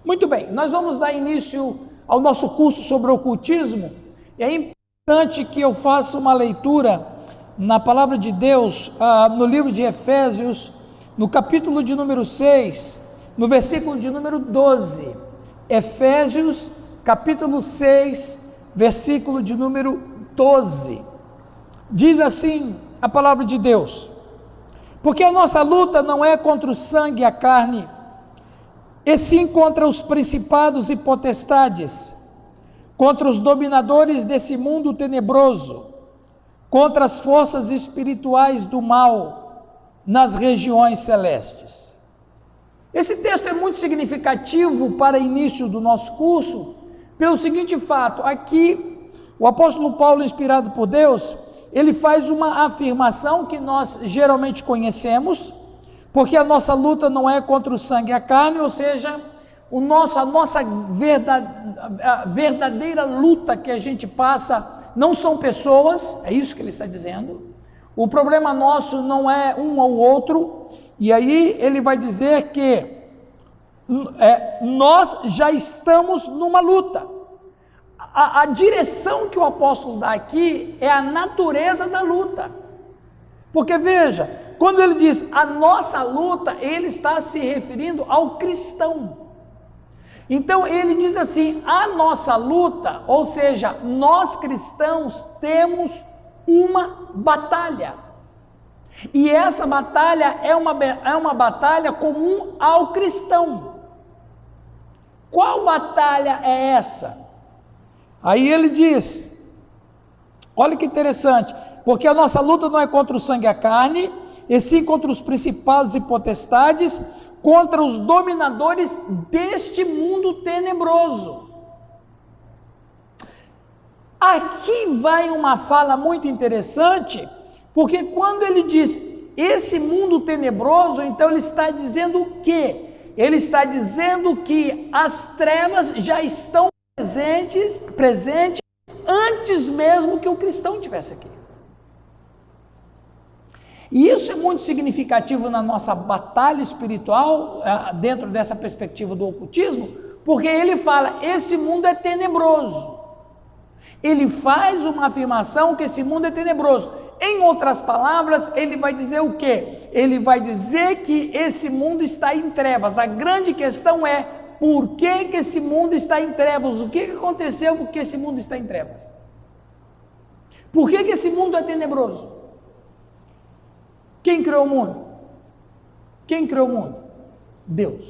Muito bem, nós vamos dar início ao nosso curso sobre ocultismo. É importante que eu faça uma leitura na palavra de Deus, no livro de Efésios, no capítulo de número 6, no versículo de número 12. Efésios, capítulo 6, versículo de número 12. Diz assim a palavra de Deus: porque a nossa luta não é contra o sangue e a carne, e sim contra os principados e potestades, contra os dominadores desse mundo tenebroso, contra as forças espirituais do mal nas regiões celestes. Esse texto é muito significativo para início do nosso curso, pelo seguinte fato: aqui o apóstolo Paulo, inspirado por Deus, ele faz uma afirmação que nós geralmente conhecemos, porque a nossa luta não é contra o sangue e a carne, ou seja, a nossa verdadeira luta que a gente passa não são pessoas, é isso que ele está dizendo. O problema nosso não é um ou outro, e aí ele vai dizer que nós já estamos numa luta. A direção que o apóstolo dá aqui é a natureza da luta, porque veja, quando ele diz a nossa luta, ele está se referindo ao cristão. Então ele diz assim, a nossa luta, ou seja, nós cristãos temos uma batalha, e essa batalha é uma batalha comum ao cristão. Qual batalha é essa? Aí ele diz, olha que interessante, porque a nossa luta não é contra o sangue e a carne, e sim contra os principados e potestades, contra os dominadores deste mundo tenebroso. Aqui vai uma fala muito interessante, porque quando ele diz esse mundo tenebroso, então ele está dizendo o quê? Ele está dizendo que as trevas já estão presentes antes mesmo que o cristão estivesse aqui. E isso é muito significativo na nossa batalha espiritual, dentro dessa perspectiva do ocultismo, porque ele fala, esse mundo é tenebroso. Ele faz uma afirmação que esse mundo é tenebroso. Em outras palavras, ele vai dizer o quê? Ele vai dizer que esse mundo está em trevas. A grande questão é, por que esse mundo está em trevas? O que aconteceu porque esse mundo está em trevas? Por que esse mundo é tenebroso? Quem criou o mundo? Quem criou o mundo? Deus.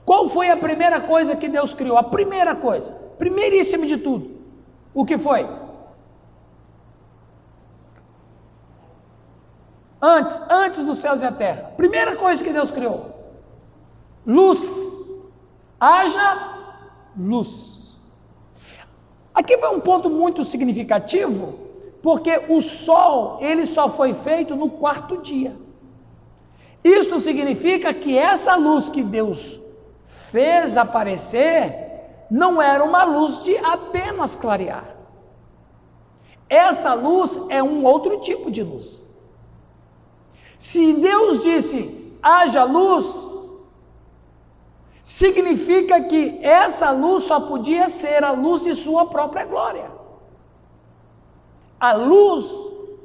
Qual foi a primeira coisa que Deus criou? A primeira coisa, primeiríssima de tudo. O que foi? Antes dos céus e a terra. Primeira coisa que Deus criou. Luz. Haja luz. Aqui vai um ponto muito significativo, porque o sol, ele só foi feito no quarto dia. Isto significa que essa luz que Deus fez aparecer, não era uma luz de apenas clarear. Essa luz é um outro tipo de luz. Se Deus disse, haja luz, significa que essa luz só podia ser a luz de sua própria glória. A luz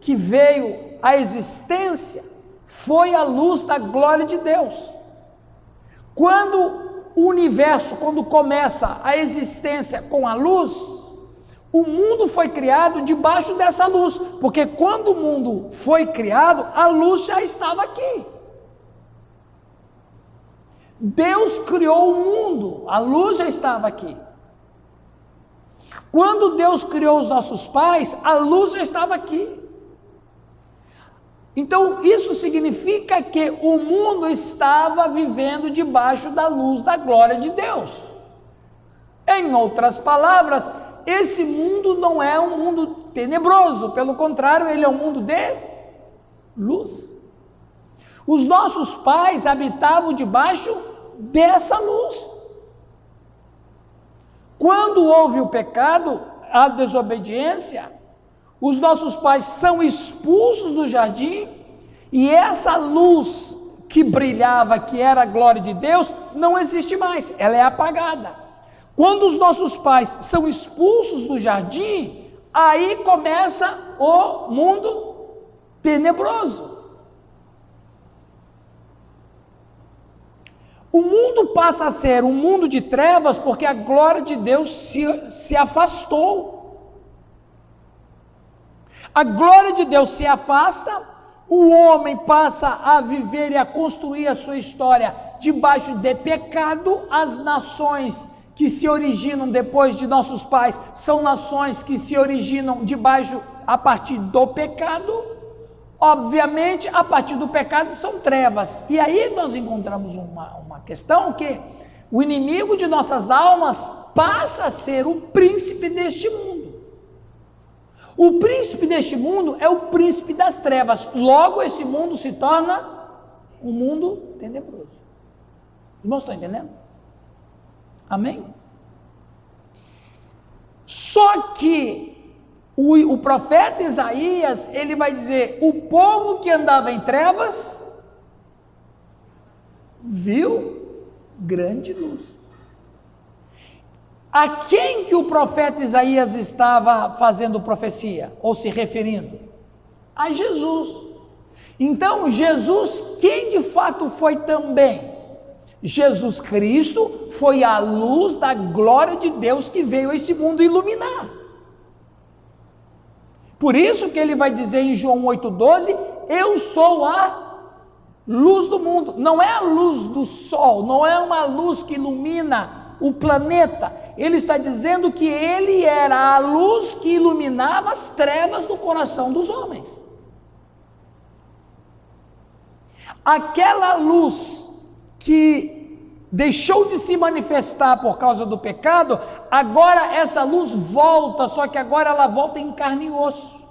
que veio à existência foi a luz da glória de Deus. Quando o universo, quando começa a existência com a luz, o mundo foi criado debaixo dessa luz, porque quando o mundo foi criado, a luz já estava aqui. Deus criou o mundo, a luz já estava aqui. Quando Deus criou os nossos pais, a luz já estava aqui. Então, isso significa que o mundo estava vivendo debaixo da luz da glória de Deus. Em outras palavras, esse mundo não é um mundo tenebroso, pelo contrário, ele é um mundo de luz. Os nossos pais habitavam debaixo dessa luz. Quando houve o pecado, a desobediência, os nossos pais são expulsos do jardim, e essa luz que brilhava, que era a glória de Deus, não existe mais, ela é apagada. Quando os nossos pais são expulsos do jardim, aí começa o mundo tenebroso. O mundo passa a ser um mundo de trevas porque a glória de Deus se afastou. A glória de Deus se afasta, o homem passa a viver e a construir a sua história debaixo de pecado. As nações que se originam depois de nossos pais são nações que se originam a partir do pecado. Obviamente, a partir do pecado são trevas. E aí nós encontramos uma questão que o inimigo de nossas almas passa a ser o príncipe deste mundo. O príncipe deste mundo é o príncipe das trevas. Logo, esse mundo se torna um mundo tenebroso. Irmãos, estão entendendo? Amém? Só que o profeta Isaías, ele vai dizer, o povo que andava em trevas, viu grande luz. A quem que o profeta Isaías estava fazendo profecia, ou se referindo? A Jesus. Então, Jesus, quem de fato foi também? Jesus Cristo foi a luz da glória de Deus que veio a esse mundo iluminar. Por isso que ele vai dizer em João 8,12, eu sou a luz do mundo. Não é a luz do sol, não é uma luz que ilumina o planeta. Ele está dizendo que ele era a luz que iluminava as trevas do coração dos homens. Aquela luz que deixou de se manifestar por causa do pecado, agora essa luz volta, só que agora ela volta em carne e osso.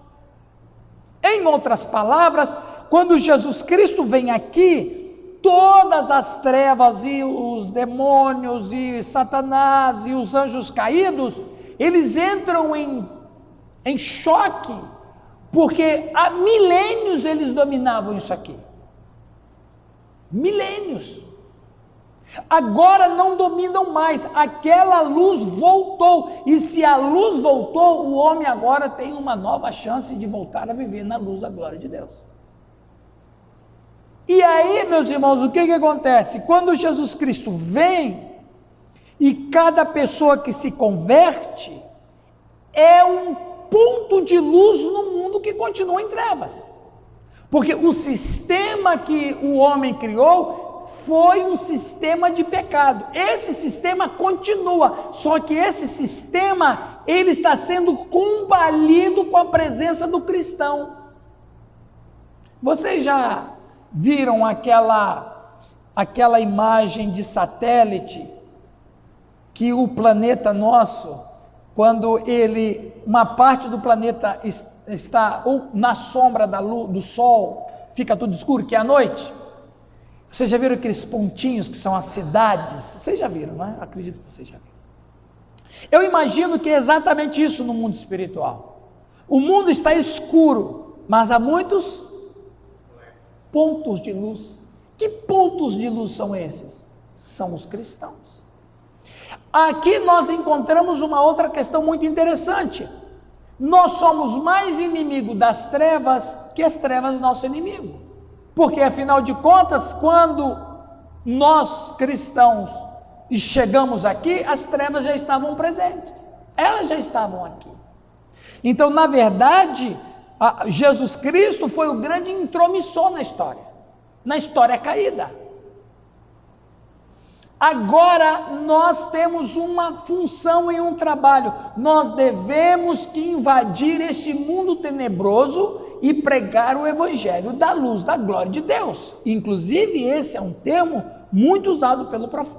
Em outras palavras, quando Jesus Cristo vem aqui, todas as trevas e os demônios e Satanás e os anjos caídos, eles entram em choque, porque há milênios eles dominavam isso aqui. Milênios. Agora não dominam mais, aquela luz voltou, e se a luz voltou, o homem agora tem uma nova chance de voltar a viver na luz da glória de Deus. E aí, meus irmãos, o que acontece? Quando Jesus Cristo vem, e cada pessoa que se converte, é um ponto de luz no mundo que continua em trevas, porque o sistema que o homem criou foi um sistema de pecado. Esse sistema continua, só que esse sistema, ele está sendo combalido com a presença do cristão. Vocês já viram aquela imagem de satélite, que o planeta nosso, quando uma parte do planeta está ou na sombra do sol, fica tudo escuro, que é a noite? Vocês já viram aqueles pontinhos que são as cidades? Vocês já viram, não é? Acredito que vocês já viram. Eu imagino que é exatamente isso no mundo espiritual. O mundo está escuro, mas há muitos pontos de luz. Que pontos de luz são esses? São os cristãos. Aqui nós encontramos uma outra questão muito interessante. Nós somos mais inimigo das trevas que as trevas do nosso inimigo. Porque, afinal de contas, quando nós cristãos chegamos aqui, as trevas já estavam presentes, elas já estavam aqui. Então, na verdade, Jesus Cristo foi o grande intromissor na história caída. Agora nós temos uma função e um trabalho, nós devemos que invadir este mundo tenebroso e pregar o evangelho da luz da glória de Deus. Inclusive esse é um termo muito usado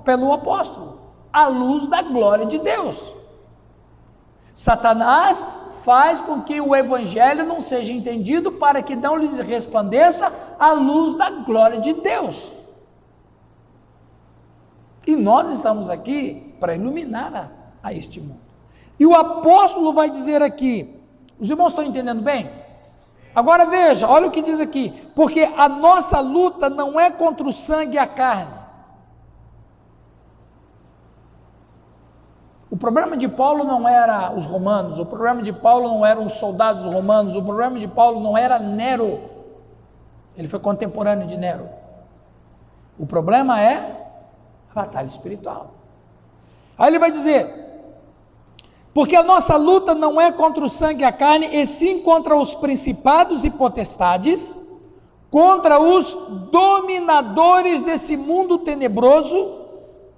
pelo apóstolo, a luz da glória de Deus. Satanás faz com que o evangelho não seja entendido para que não lhes resplandeça a luz da glória de Deus. E nós estamos aqui para iluminar a este mundo. E o apóstolo vai dizer aqui, os irmãos estão entendendo bem? Agora veja, olha o que diz aqui, porque a nossa luta não é contra o sangue e a carne. O problema de Paulo não era os romanos, o problema de Paulo não eram os soldados romanos, o problema de Paulo não era Nero, ele foi contemporâneo de Nero. O problema é a batalha espiritual. Aí ele vai dizer, porque a nossa luta não é contra o sangue e a carne, e sim contra os principados e potestades, contra os dominadores desse mundo tenebroso,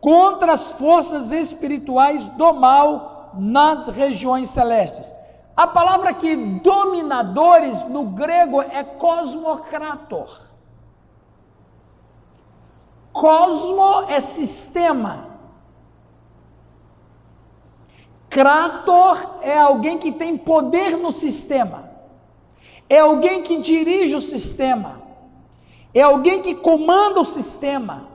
contra as forças espirituais do mal nas regiões celestes. A palavra aqui, dominadores, no grego é cosmocrator. Cosmo é sistema. Krator é alguém que tem poder no sistema. É alguém que dirige o sistema. É alguém que comanda o sistema.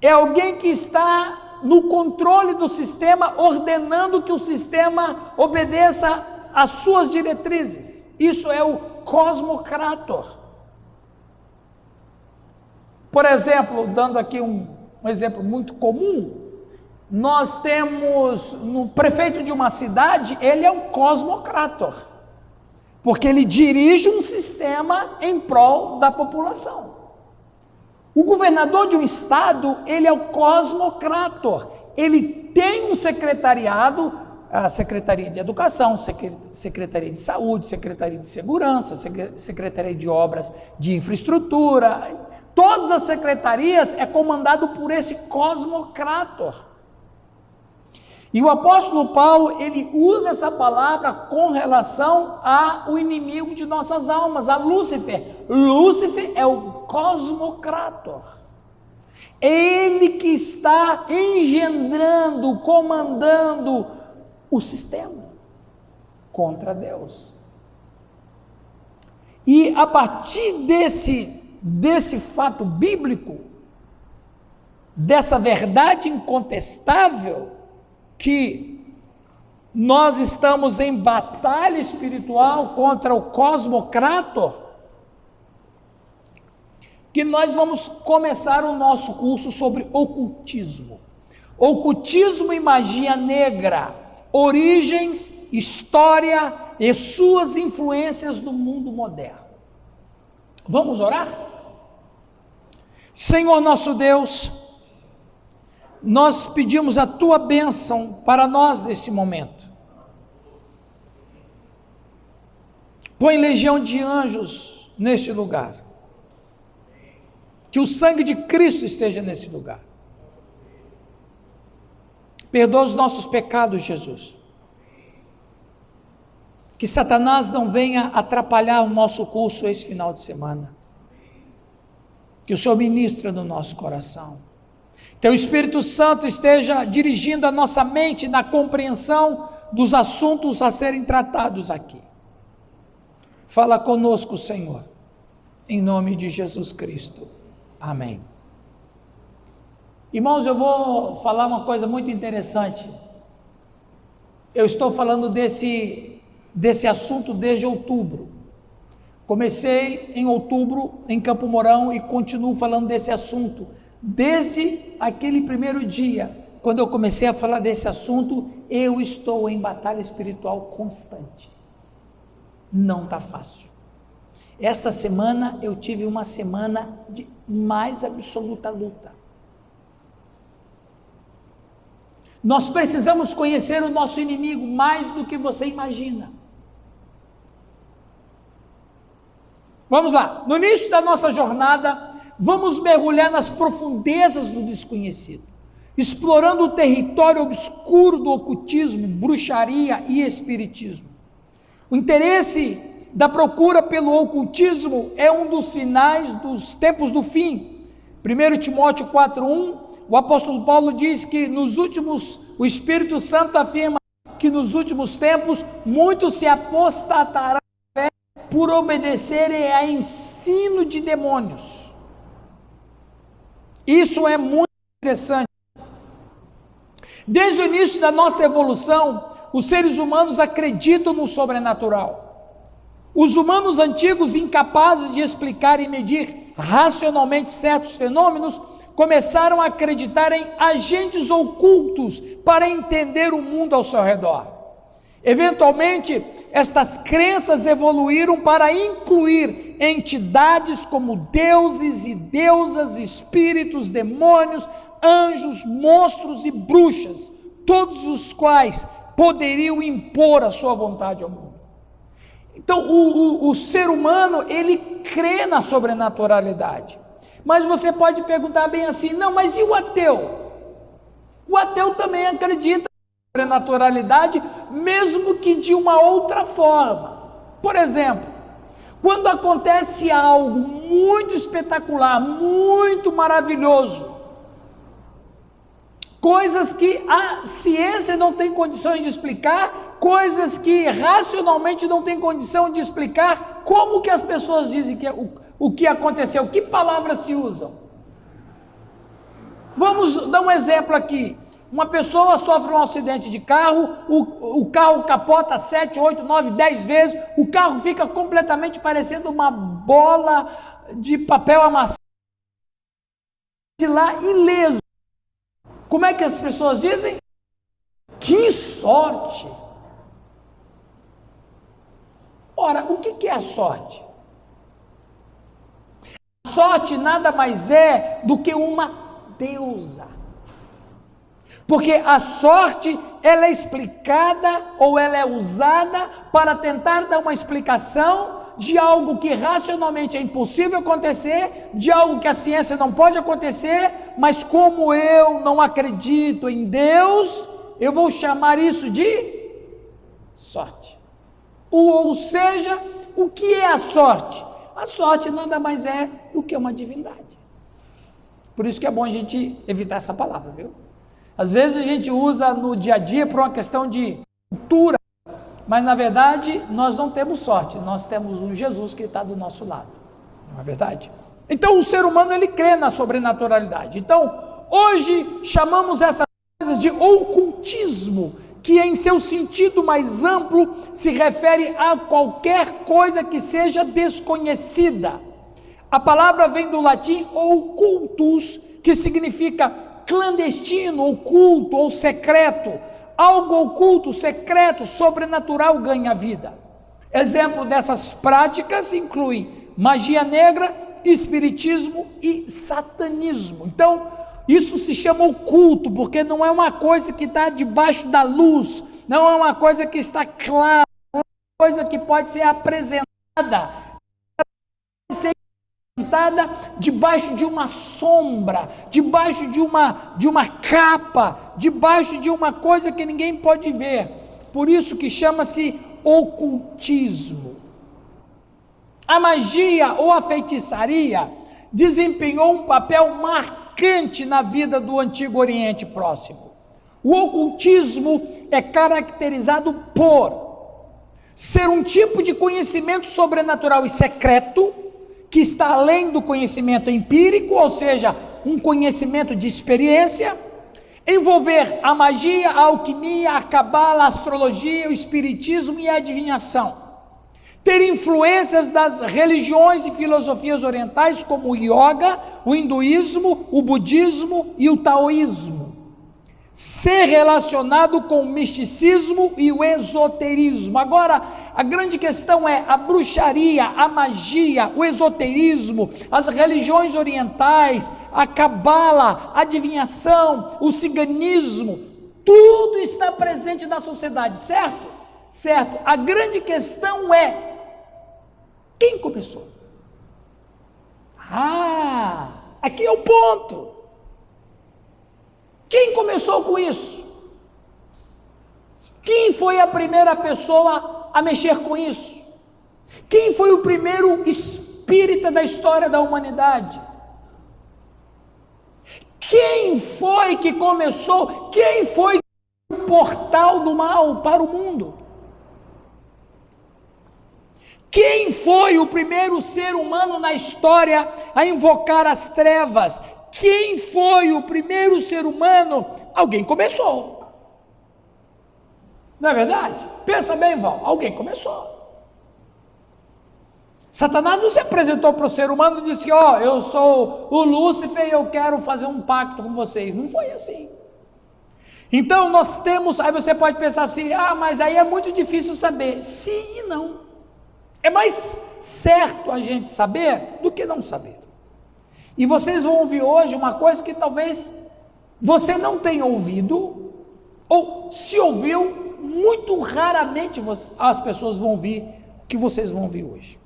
É alguém que está no controle do sistema, ordenando que o sistema obedeça às suas diretrizes. Isso é o cosmocrator. Por exemplo, dando aqui um exemplo muito comum, nós temos no prefeito de uma cidade, ele é um cosmocrator, porque ele dirige um sistema em prol da população. O governador de um estado, ele é o cosmocrator, ele tem um secretariado, a Secretaria de Educação, Secretaria de Saúde, Secretaria de Segurança, Secretaria de Obras de Infraestrutura, todas as secretarias é comandado por esse cosmocrator. E o apóstolo Paulo, ele usa essa palavra com relação ao inimigo de nossas almas, a Lúcifer. Lúcifer é o cosmocrator. É ele que está engendrando, comandando o sistema contra Deus. E a partir desse fato bíblico, dessa verdade incontestável, que nós estamos em batalha espiritual contra o cosmocrator, que nós vamos começar o nosso curso sobre ocultismo. Ocultismo e magia negra, origens, história e suas influências no mundo moderno. Vamos orar? Senhor nosso Deus, nós pedimos a tua bênção para nós neste momento. Põe legião de anjos neste lugar. Que o sangue de Cristo esteja nesse lugar. Perdoa os nossos pecados, Jesus. Que Satanás não venha atrapalhar o nosso curso esse final de semana. Que o Senhor ministre no nosso coração. Que o Espírito Santo esteja dirigindo a nossa mente na compreensão dos assuntos a serem tratados aqui. Fala conosco, Senhor, em nome de Jesus Cristo. Amém. Irmãos, eu vou falar uma coisa muito interessante. Eu estou falando desse assunto desde outubro. Comecei em outubro em Campo Mourão e continuo falando desse assunto. Desde aquele primeiro dia, quando eu comecei a falar desse assunto, eu estou em batalha espiritual constante. Não está fácil. Esta semana eu tive uma semana de mais absoluta luta. Nós precisamos conhecer o nosso inimigo mais do que você imagina. Vamos lá, no início da nossa jornada, vamos mergulhar nas profundezas do desconhecido, explorando o território obscuro do ocultismo, bruxaria e espiritismo. O interesse da procura pelo ocultismo é um dos sinais dos tempos do fim. 1 Timóteo 4:1, o apóstolo Paulo diz que o Espírito Santo afirma que nos últimos tempos muitos se apostatarão da fé por obedecerem a ensino de demônios. Isso é muito interessante. Desde o início da nossa evolução, os seres humanos acreditam no sobrenatural. Os humanos antigos, incapazes de explicar e medir racionalmente certos fenômenos, começaram a acreditar em agentes ocultos para entender o mundo ao seu redor. Eventualmente, estas crenças evoluíram para incluir entidades como deuses e deusas, espíritos, demônios, anjos, monstros e bruxas, todos os quais poderiam impor a sua vontade ao mundo. Então, o ser humano, ele crê na sobrenaturalidade. Mas você pode perguntar bem assim, não, mas e o ateu? O ateu também acredita na sobrenaturalidade, mesmo que de uma outra forma. Por exemplo, quando acontece algo muito espetacular, muito maravilhoso, coisas que a ciência não tem condições de explicar, coisas que racionalmente não tem condição de explicar, como que as pessoas dizem que o que aconteceu, que palavras se usam? Vamos dar um exemplo aqui. Uma pessoa sofre um acidente de carro, o carro capota 7, 8, 9, 10 vezes, o carro fica completamente parecendo uma bola de papel amassado, de lá ileso. Como é que as pessoas dizem? Que sorte! Ora, o que é a sorte? A sorte nada mais é do que uma deusa. Porque a sorte, ela é explicada ou ela é usada para tentar dar uma explicação de algo que racionalmente é impossível acontecer, de algo que a ciência não pode acontecer, mas como eu não acredito em Deus, eu vou chamar isso de sorte. Ou seja, o que é a sorte? A sorte nada mais é do que uma divindade. Por isso que é bom a gente evitar essa palavra, viu? Às vezes a gente usa no dia a dia por uma questão de cultura, mas na verdade nós não temos sorte, nós temos um Jesus que está do nosso lado, não é verdade? Então o ser humano, ele crê na sobrenaturalidade. Então hoje chamamos essas coisas de ocultismo, que em seu sentido mais amplo se refere a qualquer coisa que seja desconhecida. A palavra vem do latim occultus, que significa clandestino, oculto ou secreto. Algo oculto, secreto, sobrenatural ganha vida. Exemplo dessas práticas incluem magia negra, espiritismo e satanismo. Então, isso se chama oculto, porque não é uma coisa que está debaixo da luz, não é uma coisa que está clara, não é uma coisa que pode ser apresentada, debaixo de uma sombra, debaixo de uma capa, debaixo de uma coisa que ninguém pode ver. Por isso que chama-se ocultismo. A magia ou a feitiçaria desempenhou um papel marcante na vida do Antigo Oriente Próximo. O ocultismo é caracterizado por ser um tipo de conhecimento sobrenatural e secreto, que está além do conhecimento empírico, ou seja, um conhecimento de experiência, envolver a magia, a alquimia, a cabala, a astrologia, o espiritismo e a adivinhação, ter influências das religiões e filosofias orientais como o yoga, o hinduísmo, o budismo e o taoísmo, ser relacionado com o misticismo e o esoterismo. Agora, a grande questão é a bruxaria, a magia, o esoterismo, as religiões orientais, a cabala, a adivinhação, o ciganismo, tudo está presente na sociedade, certo? Certo. A grande questão é, quem começou? Aqui é o ponto. Quem começou com isso? Quem foi a primeira pessoa a mexer com isso? Quem foi o primeiro espírita da história da humanidade? Quem foi que começou? Quem foi o portal do mal para o mundo? Quem foi o primeiro ser humano na história a invocar as trevas? Quem foi o primeiro ser humano? Alguém começou. Não é verdade? Pensa bem, Val, alguém começou. Satanás não se apresentou para o ser humano e disse: ó, eu sou o Lúcifer e eu quero fazer um pacto com vocês. Não foi assim. Então nós temos, aí você pode pensar assim: ah, mas aí é muito difícil saber. Sim e não. É mais certo a gente saber do que não saber. E vocês vão ouvir hoje uma coisa que talvez você não tenha ouvido, ou se ouviu, muito raramente as pessoas vão ouvir o que vocês vão ouvir hoje.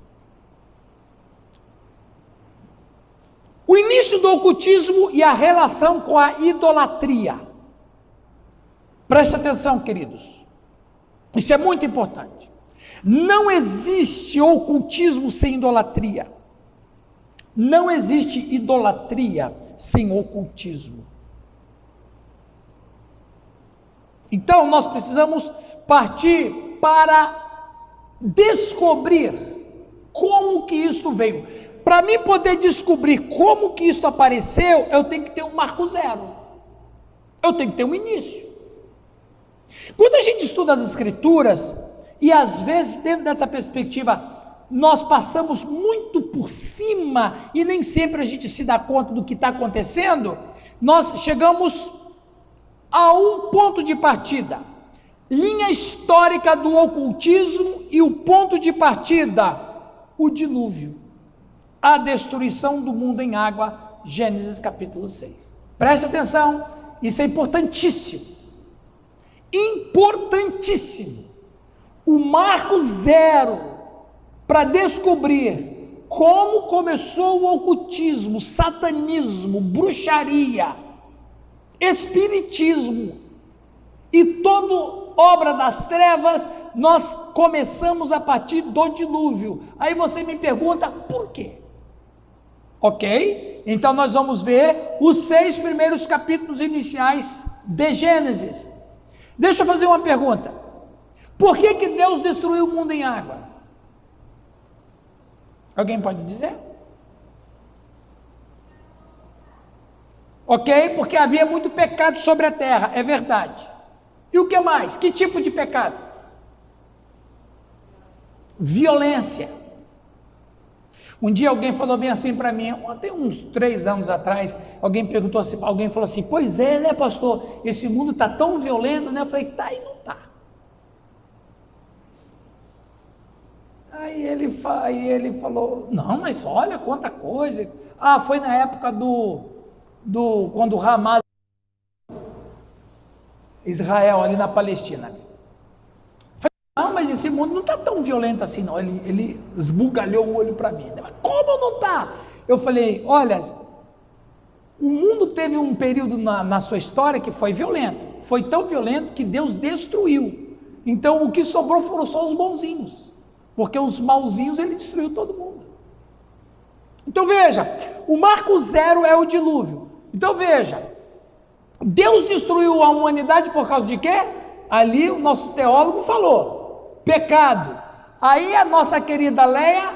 O início do ocultismo e a relação com a idolatria. Preste atenção, queridos. Isso é muito importante. Não existe ocultismo sem idolatria. Não existe idolatria sem ocultismo. Então, nós precisamos partir para descobrir como que isto veio. Para mim poder descobrir como que isto apareceu, eu tenho que ter um marco zero. Eu tenho que ter um início. Quando a gente estuda as Escrituras, e às vezes dentro dessa perspectiva, nós passamos muito por cima, e nem sempre a gente se dá conta do que está acontecendo, nós chegamos a um ponto de partida, linha histórica do ocultismo, e o ponto de partida, o dilúvio, a destruição do mundo em água, Gênesis capítulo 6. Preste atenção, isso é importantíssimo, importantíssimo. O marco zero para descobrir como começou o ocultismo, satanismo, bruxaria, espiritismo e toda obra das trevas, nós começamos a partir do dilúvio. Aí você me pergunta, por quê? Ok? Então nós vamos ver os 6 primeiros capítulos iniciais de Gênesis. Deixa eu fazer uma pergunta. Por que que Deus destruiu o mundo em água? Alguém pode dizer? Ok? Porque havia muito pecado sobre a terra, é verdade. E o que mais? Que tipo de pecado? Violência. Um dia alguém falou bem assim para mim, até uns 3 anos atrás, alguém perguntou assim, alguém falou assim: pois é, né, pastor, esse mundo está tão violento, né? Eu falei: tá e não tá. Aí ele falou: não, mas olha quanta coisa. Ah, foi na época quando Hamas, Israel, ali na Palestina. Não, mas esse mundo não está tão violento assim não. Ele esbugalhou o olho para mim. Mas como não está? Eu falei: olha, o mundo teve um período na sua história que foi violento. Foi tão violento que Deus destruiu. Então o que sobrou foram só os bonzinhos. Porque os mauzinhos ele destruiu todo mundo. Então veja, o marco zero é o dilúvio. Então veja, Deus destruiu a humanidade por causa de quê? Ali o nosso teólogo falou: pecado. Aí a nossa querida Leia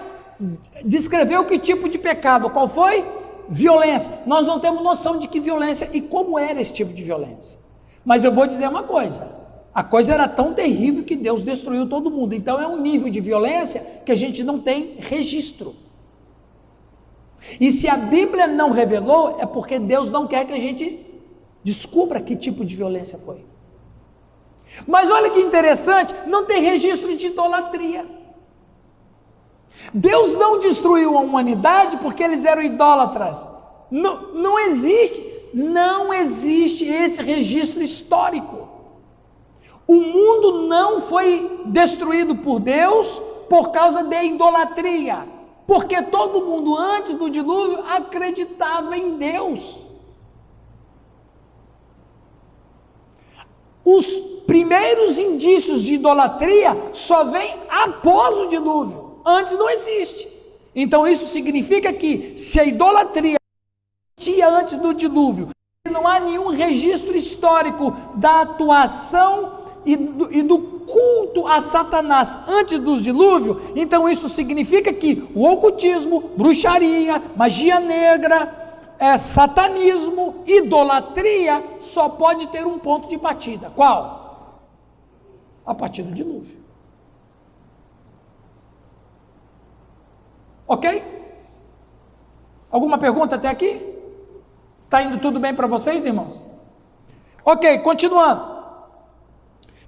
descreveu que tipo de pecado, qual foi? Violência. Nós não temos noção de que violência e como era esse tipo de violência. Mas eu vou dizer uma coisa, a coisa era tão terrível que Deus destruiu todo mundo. Então é um nível de violência que a gente não tem registro. E se a Bíblia não revelou, é porque Deus não quer que a gente descubra que tipo de violência foi. Mas olha que interessante, não tem registro de idolatria. Deus não destruiu a humanidade porque eles eram idólatras. Não existe esse registro histórico. O mundo não foi destruído por Deus por causa de idolatria, porque todo mundo antes do dilúvio acreditava em Deus. Os primeiros indícios de idolatria só vêm após o dilúvio, antes não existe. Então isso significa que se a idolatria existia antes do dilúvio, não há nenhum registro histórico da atuação e do culto a Satanás antes do dilúvio, então isso significa que o ocultismo, bruxaria, magia negra, satanismo, idolatria, só pode ter um ponto de partida. Qual? A partir do dilúvio. Ok? Alguma pergunta até aqui? Está indo tudo bem para vocês, irmãos? Ok, continuando.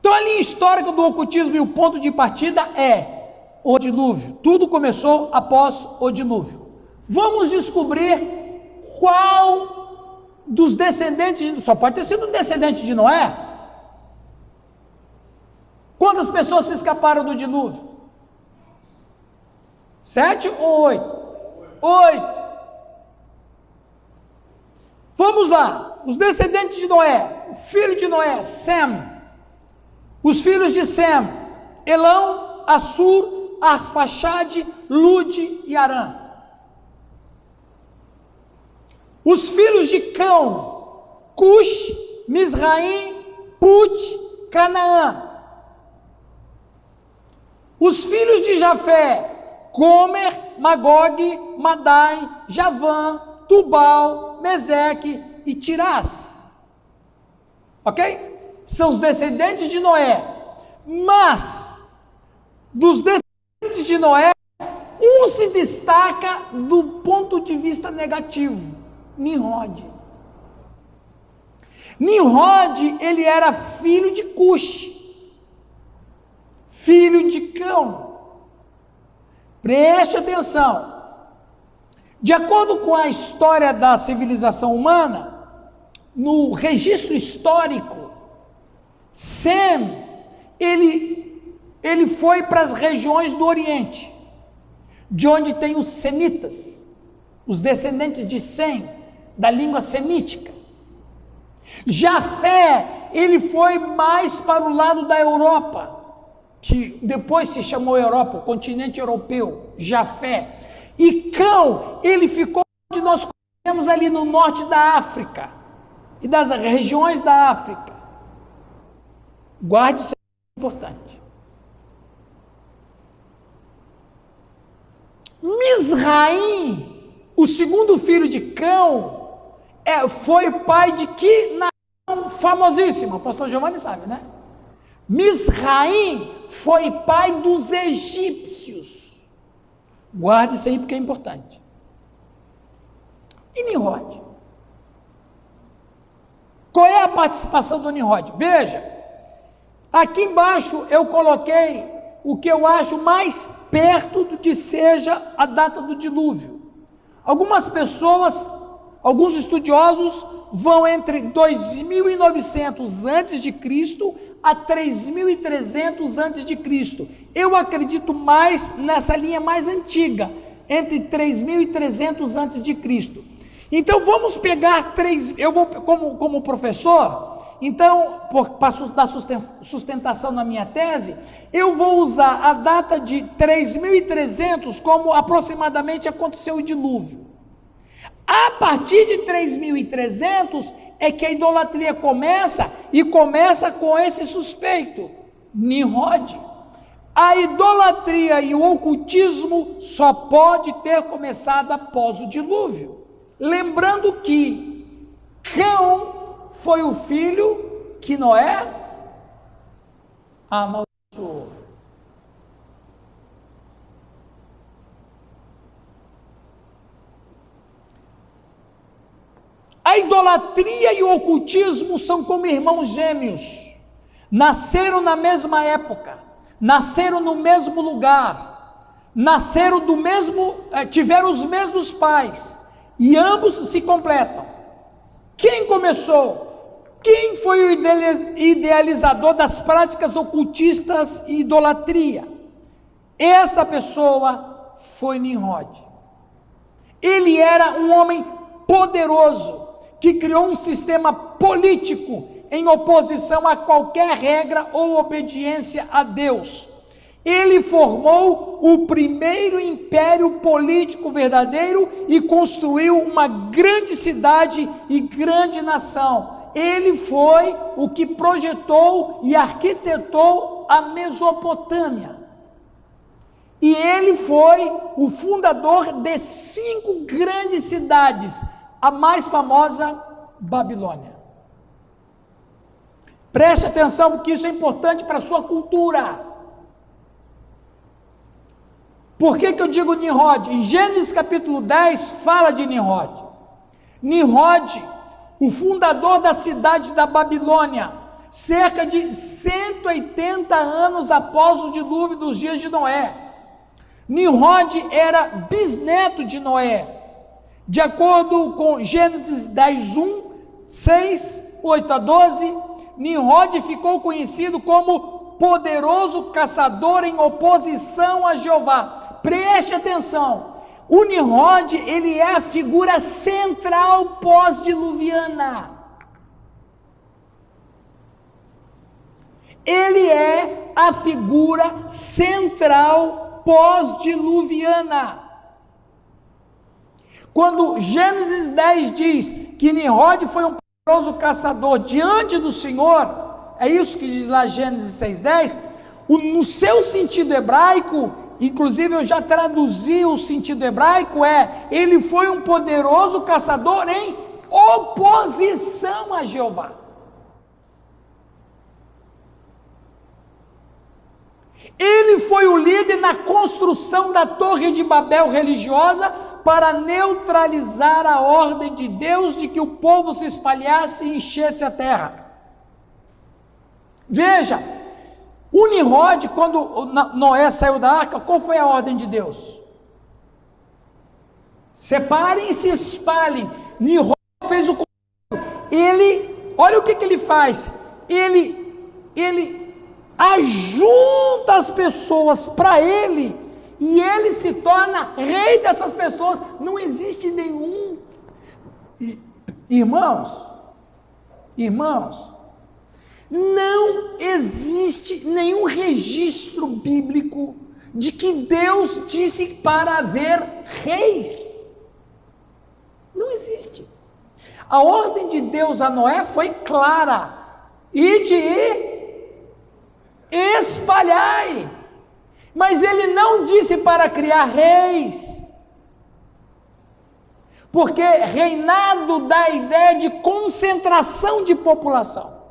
Então a linha histórica do ocultismo e o ponto de partida é o dilúvio. Tudo começou após o dilúvio. Vamos descobrir qual dos descendentes, só pode ter sido um descendente de Noé. Quantas pessoas se escaparam do dilúvio? 7 ou 8? 8. Vamos lá, os descendentes de Noé, o filho de Noé, Sem. Os filhos de Sem, Elão, Assur, Arfaxade, Lude e Arã. Os filhos de Cão, Cush, Misraim, Put, Canaã. Os filhos de Jafé, Gomer, Magog, Madai, Javã, Tubal, Meseque e Tirás. Ok? São os descendentes de Noé. Mas, dos descendentes de Noé, um se destaca do ponto de vista negativo: Nimrod. Nimrod, ele era filho de Cush, filho de Cão. Preste atenção. De acordo com a história da civilização humana, no registro histórico, Sem, ele foi para as regiões do Oriente, de onde tem os semitas, os descendentes de Sem, da língua semítica. Jafé, ele foi mais para o lado da Europa, que depois se chamou Europa, o continente europeu, Jafé. E Cão, ele ficou onde nós conhecemos ali no norte da África, e das regiões da África. Guarde, isso é importante. Misraim, o segundo filho de Cão, foi pai de que nação famosíssima? O pastor Giovanni sabe, né? Misraim foi pai dos egípcios. Guarde isso aí porque é importante. E Nimrod? Qual é a participação do Nimrod? Veja, aqui embaixo eu coloquei o que eu acho mais perto do que seja a data do dilúvio. Algumas pessoas, alguns estudiosos vão entre 2.900 antes de Cristo a 3.300 antes de Cristo. Eu acredito mais nessa linha mais antiga, entre 3.300 antes de Cristo. Então vamos pegar eu vou como professor. Então, para dar sustentação na minha tese, eu vou usar a data de 3.300 como aproximadamente aconteceu o dilúvio. A partir de 3.300 é que a idolatria começa, e começa com esse suspeito, Nimrod. A idolatria e o ocultismo só pode ter começado após o dilúvio. Lembrando que Cão foi o filho que Noé amaldiçoou. A idolatria e o ocultismo são como irmãos gêmeos. Nasceram na mesma época, nasceram no mesmo lugar, nasceram do mesmo, tiveram os mesmos pais, e ambos se completam. Quem começou? Quem foi o idealizador das práticas ocultistas e idolatria? Esta pessoa foi Nimrod. Ele era um homem poderoso, que criou um sistema político em oposição a qualquer regra ou obediência a Deus. Ele formou o primeiro império político verdadeiro e construiu uma grande cidade e grande nação. Ele foi o que projetou e arquitetou a Mesopotâmia. E ele foi o fundador de 5 grandes cidades, a mais famosa, Babilônia. Preste atenção, porque isso é importante para a sua cultura. Por que eu digo Nimrod? Em Gênesis capítulo 10 fala de Nimrod. Nimrod, o fundador da cidade da Babilônia, cerca de 180 anos após o dilúvio dos dias de Noé. Nimrod era bisneto de Noé. De acordo com Gênesis 10, 1, 6, 8 a 12, Nimrod ficou conhecido como poderoso caçador em oposição a Jeová. Preste atenção, o Nimrod, ele é a figura central pós-diluviana. Ele é a figura central pós-diluviana. Quando Gênesis 10 diz que Nimrod foi um poderoso caçador diante do Senhor, é isso que diz lá Gênesis 6:10, no seu sentido hebraico, inclusive eu já traduzi o sentido hebraico, ele foi um poderoso caçador em oposição a Jeová. Ele foi o líder na construção da Torre de Babel religiosa para neutralizar a ordem de Deus de que o povo se espalhasse e enchesse a terra. Veja, o Nimrod, quando Noé saiu da arca, qual foi a ordem de Deus? Separem e se espalhem. Nimrod fez o contrário. Olha o que ele faz. Ele ajunta as pessoas para ele, e ele se torna rei dessas pessoas. Não existe nenhum, irmãos, não existe nenhum registro bíblico de que Deus disse para haver reis. Não existe. A ordem de Deus a Noé foi clara: ide e espalhai. Mas ele não disse para criar reis, porque reinado dá a ideia de concentração de população.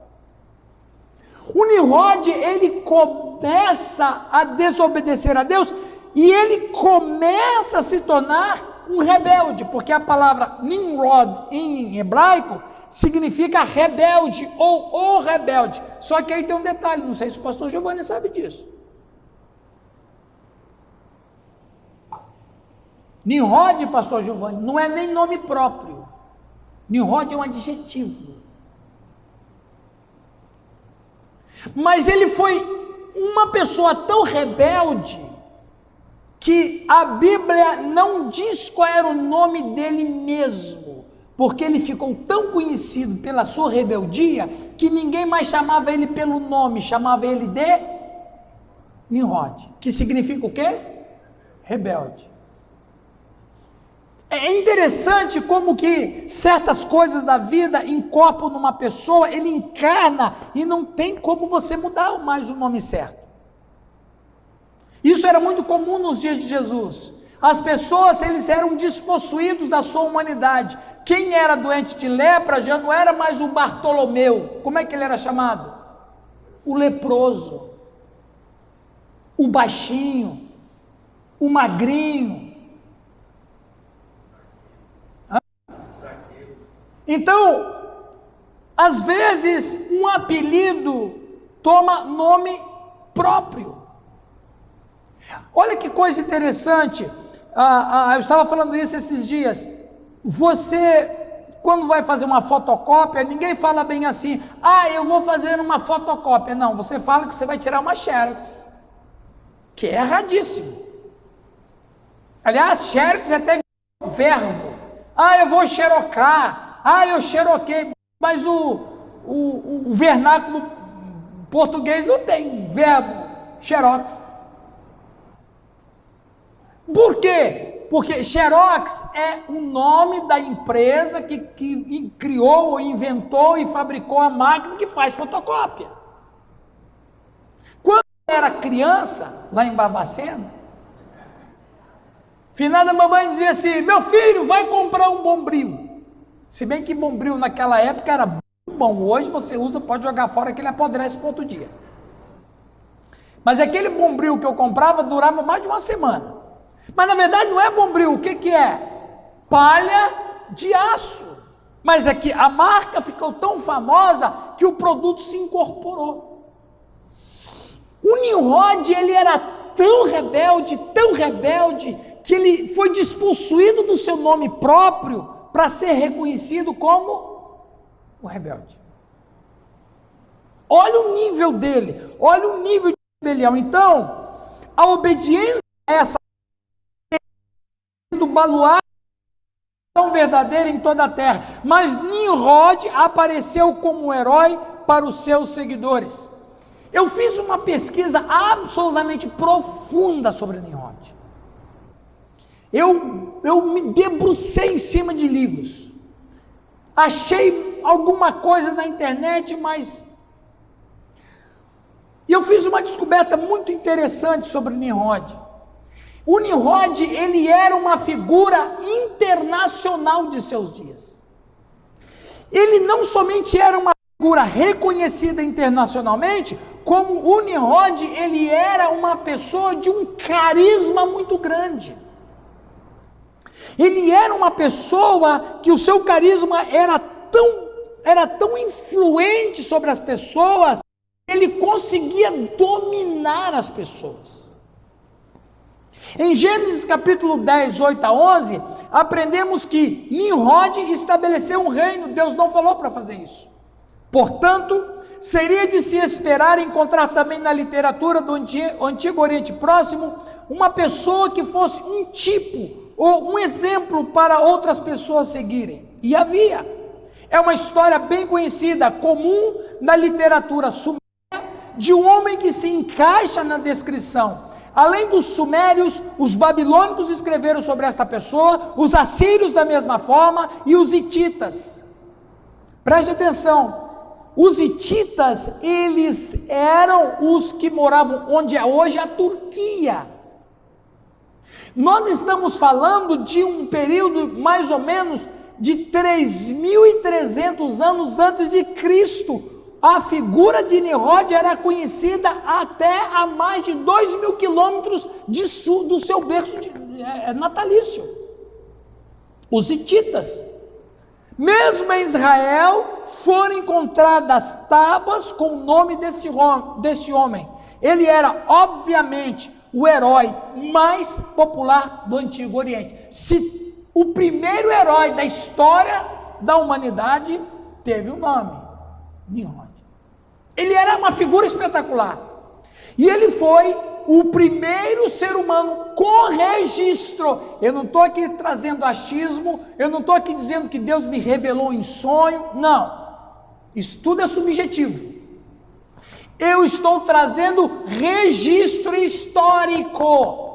O Nimrod, ele começa a desobedecer a Deus, e ele começa a se tornar um rebelde, porque a palavra Nimrod em hebraico significa rebelde ou o rebelde. Só que aí tem um detalhe, não sei se o pastor Giovanni sabe disso. Nimrod, pastor Giovanni, não é nem nome próprio. Nimrod é um adjetivo. Mas ele foi uma pessoa tão rebelde que a Bíblia não diz qual era o nome dele mesmo, porque ele ficou tão conhecido pela sua rebeldia que ninguém mais chamava ele pelo nome, chamava ele de Nimrod, que significa o quê? Rebelde. É interessante como que certas coisas da vida incorporam numa pessoa, ele encarna e não tem como você mudar mais o nome certo. Isso era muito comum nos dias de Jesus. As pessoas, eles eram despossuídos da sua humanidade. Quem era doente de lepra já não era mais o Bartolomeu. Como é que ele era chamado? O leproso, o baixinho, o magrinho. Então, às vezes, um apelido toma nome próprio. Olha que coisa interessante, eu estava falando isso esses dias. Você, quando vai fazer uma fotocópia, ninguém fala bem assim: eu vou fazer uma fotocópia. Não, você fala que você vai tirar uma xerox, que é erradíssimo. Aliás, xerox é até verbo. Eu vou xerocar. Eu xeroquei, mas o vernáculo português não tem verbo, xerox. Por quê? Porque xerox é o nome da empresa que criou, inventou e fabricou a máquina que faz fotocópia. Quando eu era criança, lá em Barbacena, finada mamãe dizia assim: meu filho, vai comprar um Bombril. Se bem que Bombril naquela época era bom, hoje você usa, pode jogar fora que ele apodrece para outro dia. Mas aquele Bombril que eu comprava durava mais de uma semana. Mas na verdade não é bombril, o que que é? Palha de aço. Mas é que a marca ficou tão famosa que o produto se incorporou. O Nimrod, ele era tão rebelde, que ele foi despossuído do seu nome próprio para ser reconhecido como o rebelde. Olha o nível dele, olha o nível de rebelião. Então, a obediência a essa do baluarte tão verdadeira em toda a terra, mas Nimrod apareceu como um herói para os seus seguidores. Eu fiz uma pesquisa absolutamente profunda sobre Nimrod. Eu me debrucei em cima de livros, achei alguma coisa na internet, mas eu fiz uma descoberta muito interessante sobre Nimrod. O Nimrod, ele era uma figura internacional de seus dias. Ele não somente era uma figura reconhecida internacionalmente, como o Nimrod, ele era uma pessoa de um carisma muito grande. Ele era uma pessoa que o seu carisma era tão influente sobre as pessoas, que ele conseguia dominar as pessoas. Em Gênesis capítulo 10, 8 a 11, aprendemos que Nimrod estabeleceu um reino. Deus não falou para fazer isso. Portanto, seria de se esperar encontrar também na literatura do Antigo Oriente Próximo uma pessoa que fosse um tipo ou um exemplo para outras pessoas seguirem. E havia. É uma história bem conhecida, comum na literatura suméria, de um homem que se encaixa na descrição. Além dos sumérios, os babilônicos escreveram sobre esta pessoa, os assírios da mesma forma e os hititas. Preste atenção, os hititas, eles eram os que moravam onde é hoje a Turquia. Nós estamos falando de um período mais ou menos de 3.300 anos antes de Cristo. A figura de Nimrod era conhecida até a mais de 2.000 quilômetros do seu berço natalício. Os hititas. Mesmo em Israel, foram encontradas tábuas com o nome desse homem. Ele era, obviamente, o herói mais popular do Antigo Oriente. Se o primeiro herói da história da humanidade teve o nome, Nimrod. Ele era uma figura espetacular. E ele foi o primeiro ser humano com registro. Eu não estou aqui trazendo achismo, eu não estou aqui dizendo que Deus me revelou em sonho, não. Isso tudo é subjetivo. Eu estou trazendo registro histórico.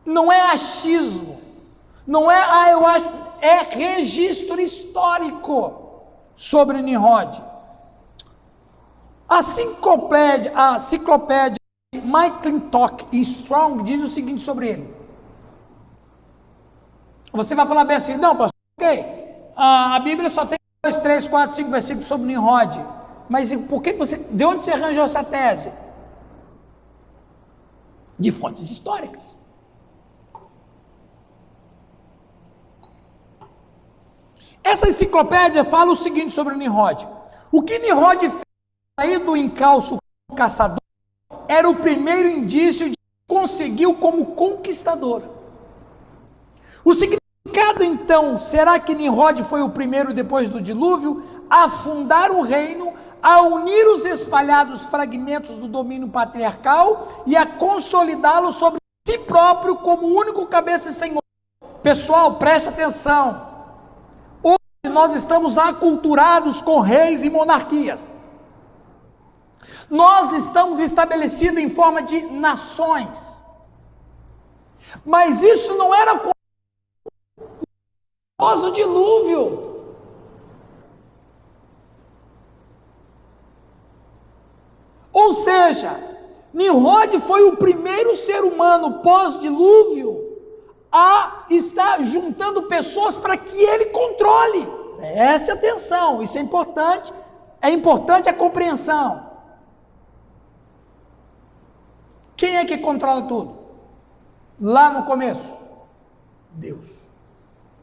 Não é achismo. Não é, eu acho, é registro histórico sobre Nimrod. A enciclopédia McClintock e Strong diz o seguinte sobre ele. Você vai falar bem assim, não, pastor, ok, a Bíblia só tem 2, 3, 4, 5 versículos sobre Nimrod. Mas por que de onde você arranjou essa tese? De fontes históricas. Essa enciclopédia fala o seguinte sobre Nimrod. O que Nimrod fez sair do encalço como caçador era o primeiro indício de que conseguiu como conquistador. O significado então, será que Nimrod foi o primeiro depois do dilúvio a fundar o reino, a unir os espalhados fragmentos do domínio patriarcal e a consolidá-lo sobre si próprio como único cabeça e senhor? Pessoal, preste atenção. Hoje nós estamos aculturados com reis e monarquias. Nós estamos estabelecidos em forma de nações. Mas isso não era o dilúvio. Ou seja, Nimrod foi o primeiro ser humano pós-dilúvio a estar juntando pessoas para que ele controle. Preste atenção, isso é importante a compreensão. Quem é que controla tudo? lá no começo? Deus.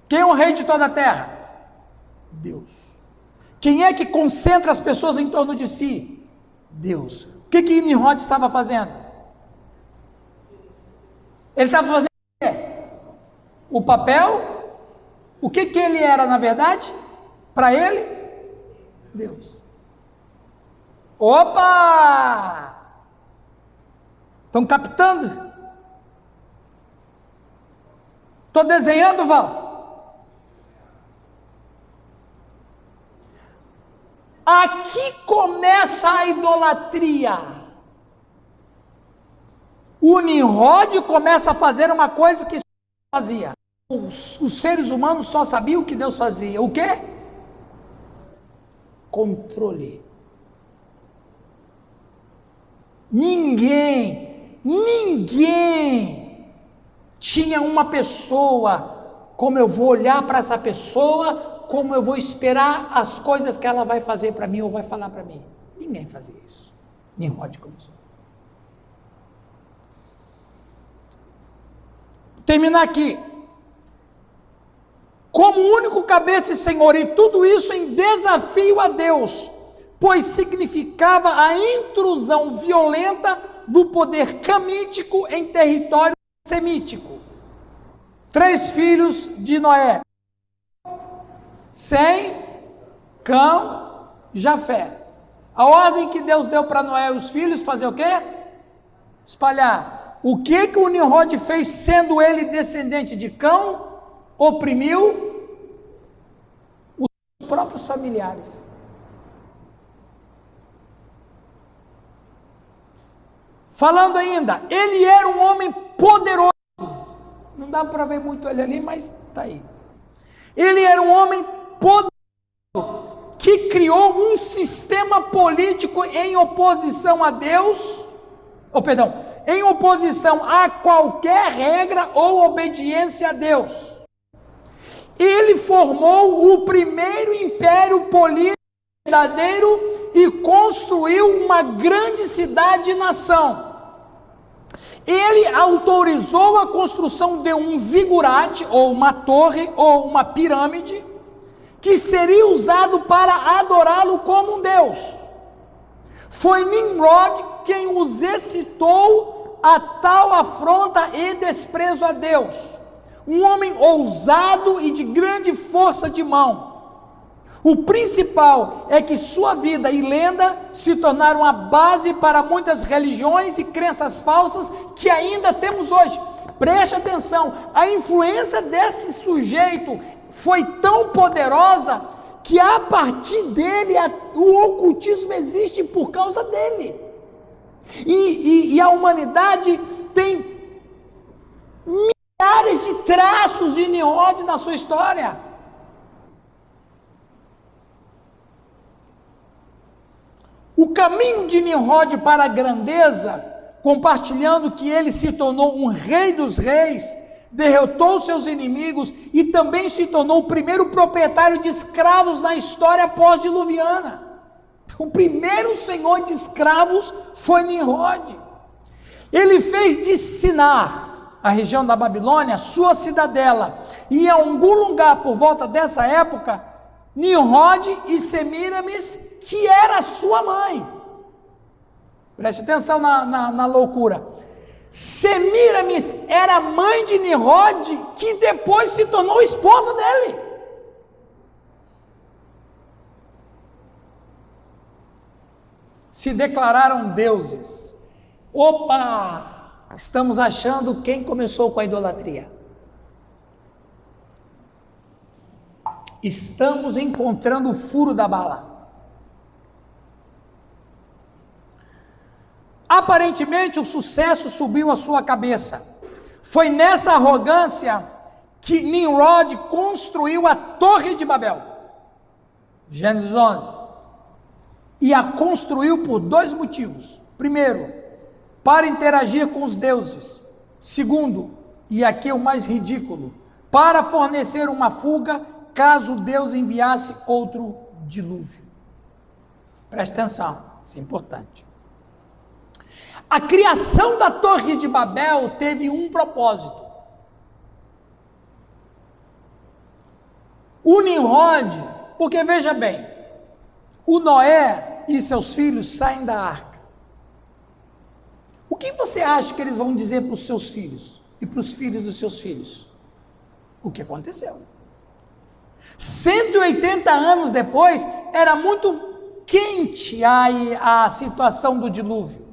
Quem é o rei de toda a terra? Deus. Quem é que concentra as pessoas em torno de si? Deus. O que Nimrod estava fazendo? Ele estava fazendo o quê? O papel? O que ele era na verdade? Para ele? Deus. Opa! Estão captando? Estou desenhando, Val? Aqui começa a idolatria. O Nimrod começa a fazer uma coisa que fazia. Os seres humanos só sabiam o que Deus fazia. O quê? Controle. Ninguém tinha uma pessoa, como eu vou olhar para essa pessoa, como eu vou esperar as coisas que ela vai fazer para mim ou vai falar para mim. Ninguém fazia isso. Nimrod começou. Terminar aqui. Como único cabeça e senhor, e tudo isso em desafio a Deus, pois significava a intrusão violenta do poder camítico em território semítico. 3 filhos de Noé: Sem, Cão, Jafé. A ordem que Deus deu para Noé e os filhos fazer o quê? Espalhar. O que o Nimrod fez, sendo ele descendente de Cão? Oprimiu os próprios familiares. Falando ainda, ele era um homem poderoso. Não dá para ver muito ele ali, mas está aí. Ele era um homem poderoso que criou um sistema político em oposição a Deus, em oposição a qualquer regra ou obediência a Deus. Ele formou o primeiro império político verdadeiro e construiu uma grande cidade e nação. Ele autorizou a construção de um zigurate, ou uma torre, ou uma pirâmide, que seria usado para adorá-lo como um deus. Foi Nimrod quem os excitou a tal afronta e desprezo a Deus. Um homem ousado e de grande força de mão. O principal é que sua vida e lenda se tornaram a base para muitas religiões e crenças falsas que ainda temos hoje. Preste atenção, a influência desse sujeito foi tão poderosa que a partir dele o ocultismo existe por causa dele. E a humanidade tem milhares de traços de Nimrod na sua história. O caminho de Nimrod para a grandeza, compartilhando que ele se tornou um rei dos reis, derrotou seus inimigos e também se tornou o primeiro proprietário de escravos na história pós-diluviana. O primeiro senhor de escravos foi Nimrod. Ele fez de Sinar, a região da Babilônia, sua cidadela, e em algum lugar por volta dessa época, Nimrod e Semiramis, que era sua mãe. Preste atenção na loucura. Semiramis era mãe de Nimrod, que depois se tornou esposa dele. Se declararam deuses. Opa! Estamos achando quem começou com a idolatria. Estamos encontrando o furo da bala. Aparentemente o sucesso subiu à sua cabeça. Foi nessa arrogância que Nimrod construiu a Torre de Babel. Gênesis 11. E a construiu por 2 motivos. Primeiro, para interagir com os deuses. Segundo, e aqui é o mais ridículo, para fornecer uma fuga caso Deus enviasse outro dilúvio. Preste atenção, isso é importante. A criação da Torre de Babel teve um propósito. O Nimrod, porque veja bem, o Noé e seus filhos saem da arca. O que você acha que eles vão dizer para os seus filhos e para os filhos dos seus filhos? O que aconteceu? 180 anos depois, era muito quente a situação do dilúvio.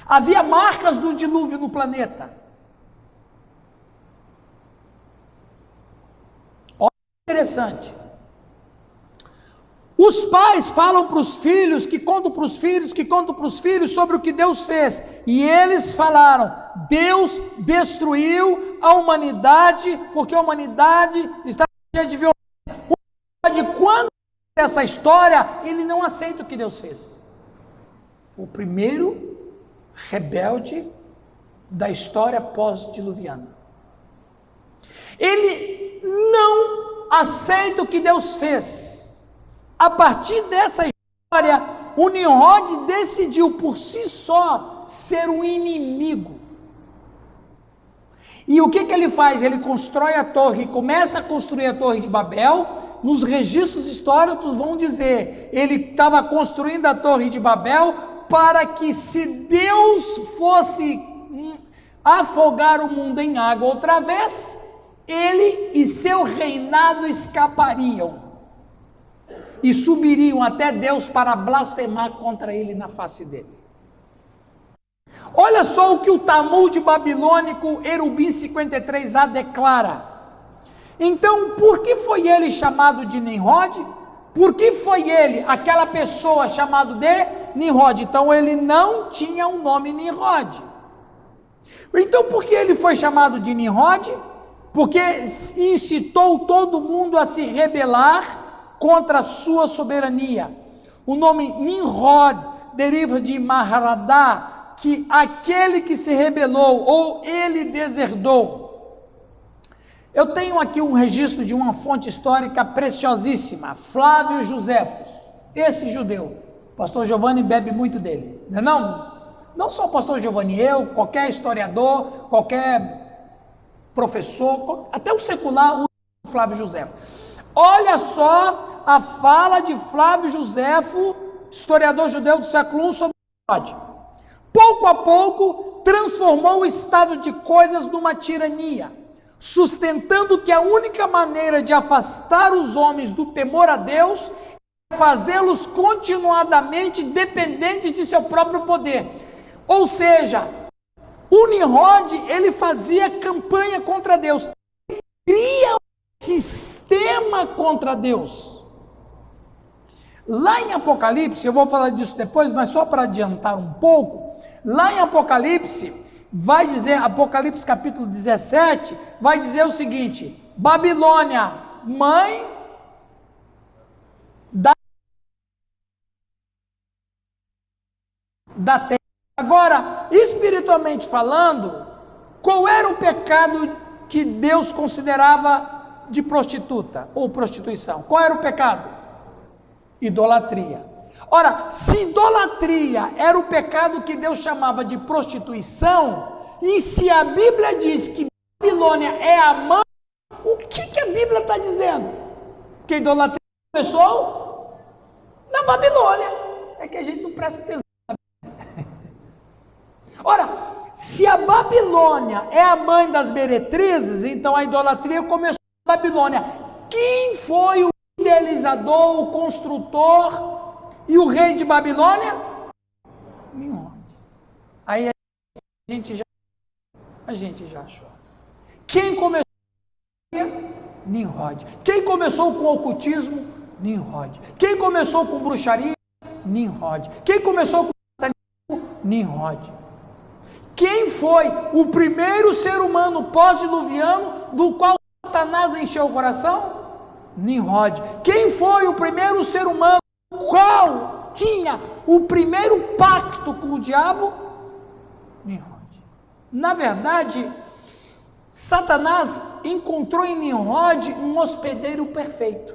Havia marcas do dilúvio no planeta. Olha que interessante. Os pais falam para os filhos, que contam para os filhos, que contam para os filhos sobre o que Deus fez. E eles falaram, Deus destruiu a humanidade, porque a humanidade está cheia de violência. Quando essa história, ele não aceita o que Deus fez. O primeiro rebelde da história pós-diluviana. Ele não aceita o que Deus fez. A partir dessa história, o Nimrod decidiu por si só ser um inimigo. E o que ele faz? Ele constrói a torre, começa a construir a Torre de Babel. Nos registros históricos vão dizer, ele estava construindo a Torre de Babel para que, se Deus fosse afogar o mundo em água outra vez, ele e seu reinado escapariam e subiriam até Deus para blasfemar contra ele na face dele. Olha só o que o Talmud babilônico Erubim 53a declara. Então, por que foi ele chamado de Nimrod? Por que foi ele, aquela pessoa, chamado de Nimrod? Então, ele não tinha o nome Nimrod. Então, por que ele foi chamado de Nimrod? Porque incitou todo mundo a se rebelar contra a sua soberania. O nome Nimrod deriva de Maharadá, que aquele que se rebelou, ou ele deserdou. Eu tenho aqui um registro de uma fonte histórica preciosíssima, Flávio Joséfos, esse judeu. Pastor Giovanni bebe muito dele, não é não? Não só o pastor Giovanni, eu, qualquer historiador, qualquer professor, até o secular, o Flávio Joséfos. Olha só a fala de Flávio Joséfos, historiador judeu do século I, sobre Nimrod. Pouco a pouco, transformou o estado de coisas numa tirania, sustentando que a única maneira de afastar os homens do temor a Deus é fazê-los continuadamente dependentes de seu próprio poder. Ou seja, o Nimrod, ele fazia campanha contra Deus, ele cria um sistema contra Deus. Lá em Apocalipse, eu vou falar disso depois, mas só para adiantar um pouco, lá em Apocalipse, vai dizer, Apocalipse capítulo 17, vai dizer o seguinte: Babilônia, mãe da terra. Agora, espiritualmente falando, qual era o pecado que Deus considerava de prostituta ou prostituição? Qual era o pecado? Idolatria. Ora, se idolatria era o pecado que Deus chamava de prostituição, e se a Bíblia diz que Babilônia é a mãe, o que a Bíblia está dizendo? Que a idolatria começou na Babilônia. É que a gente não presta atenção. Ora, se a Babilônia é a mãe das meretrizes, então a idolatria começou na Babilônia. Quem foi o idealizador, o construtor e o rei de Babilônia? Nimrod. Aí a gente já achou. Quem começou com Nimrod. Quem começou com o ocultismo? Nimrod. Quem começou com bruxaria? Nimrod. Quem começou com satanismo? Nimrod. Quem foi o primeiro ser humano pós-diluviano do qual Satanás encheu o coração? Nimrod. Quem foi o primeiro ser humano qual tinha o primeiro pacto com o diabo? Nimrod. Na verdade, Satanás encontrou em Nimrod um hospedeiro perfeito.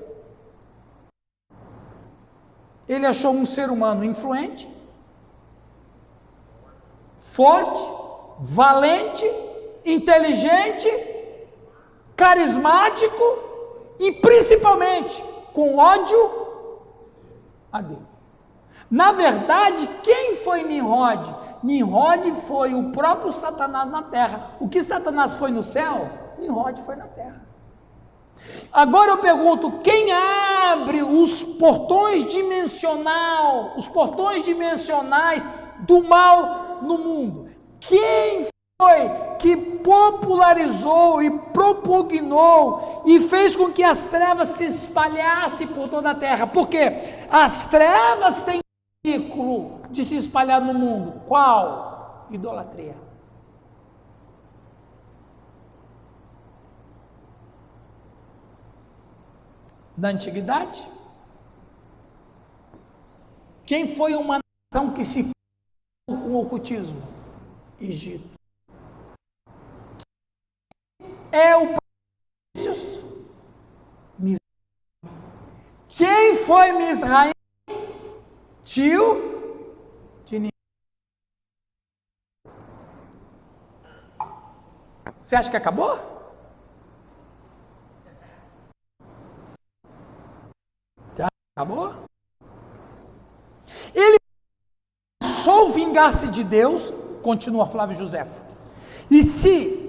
Ele achou um ser humano influente, forte, valente, inteligente, carismático e principalmente com ódio a Deus. Na verdade, quem foi Nimrod? Nimrod foi o próprio Satanás na terra. O que Satanás foi no céu, Nimrod foi na terra. Agora eu pergunto, quem abre os portões dimensionais do mal no mundo? Quem foi que popularizou e propugnou e fez com que as trevas se espalhassem por toda a terra? Porque as trevas têm veículo de se espalhar no mundo. Qual? Idolatria. Da antiguidade? Quem foi uma nação que se com o ocultismo? Egito. É o quem foi Misraim? Tio de Nimrod. Você acha que acabou? Já acabou? Ele só vingar-se de Deus, continua Flávio Josefo. E se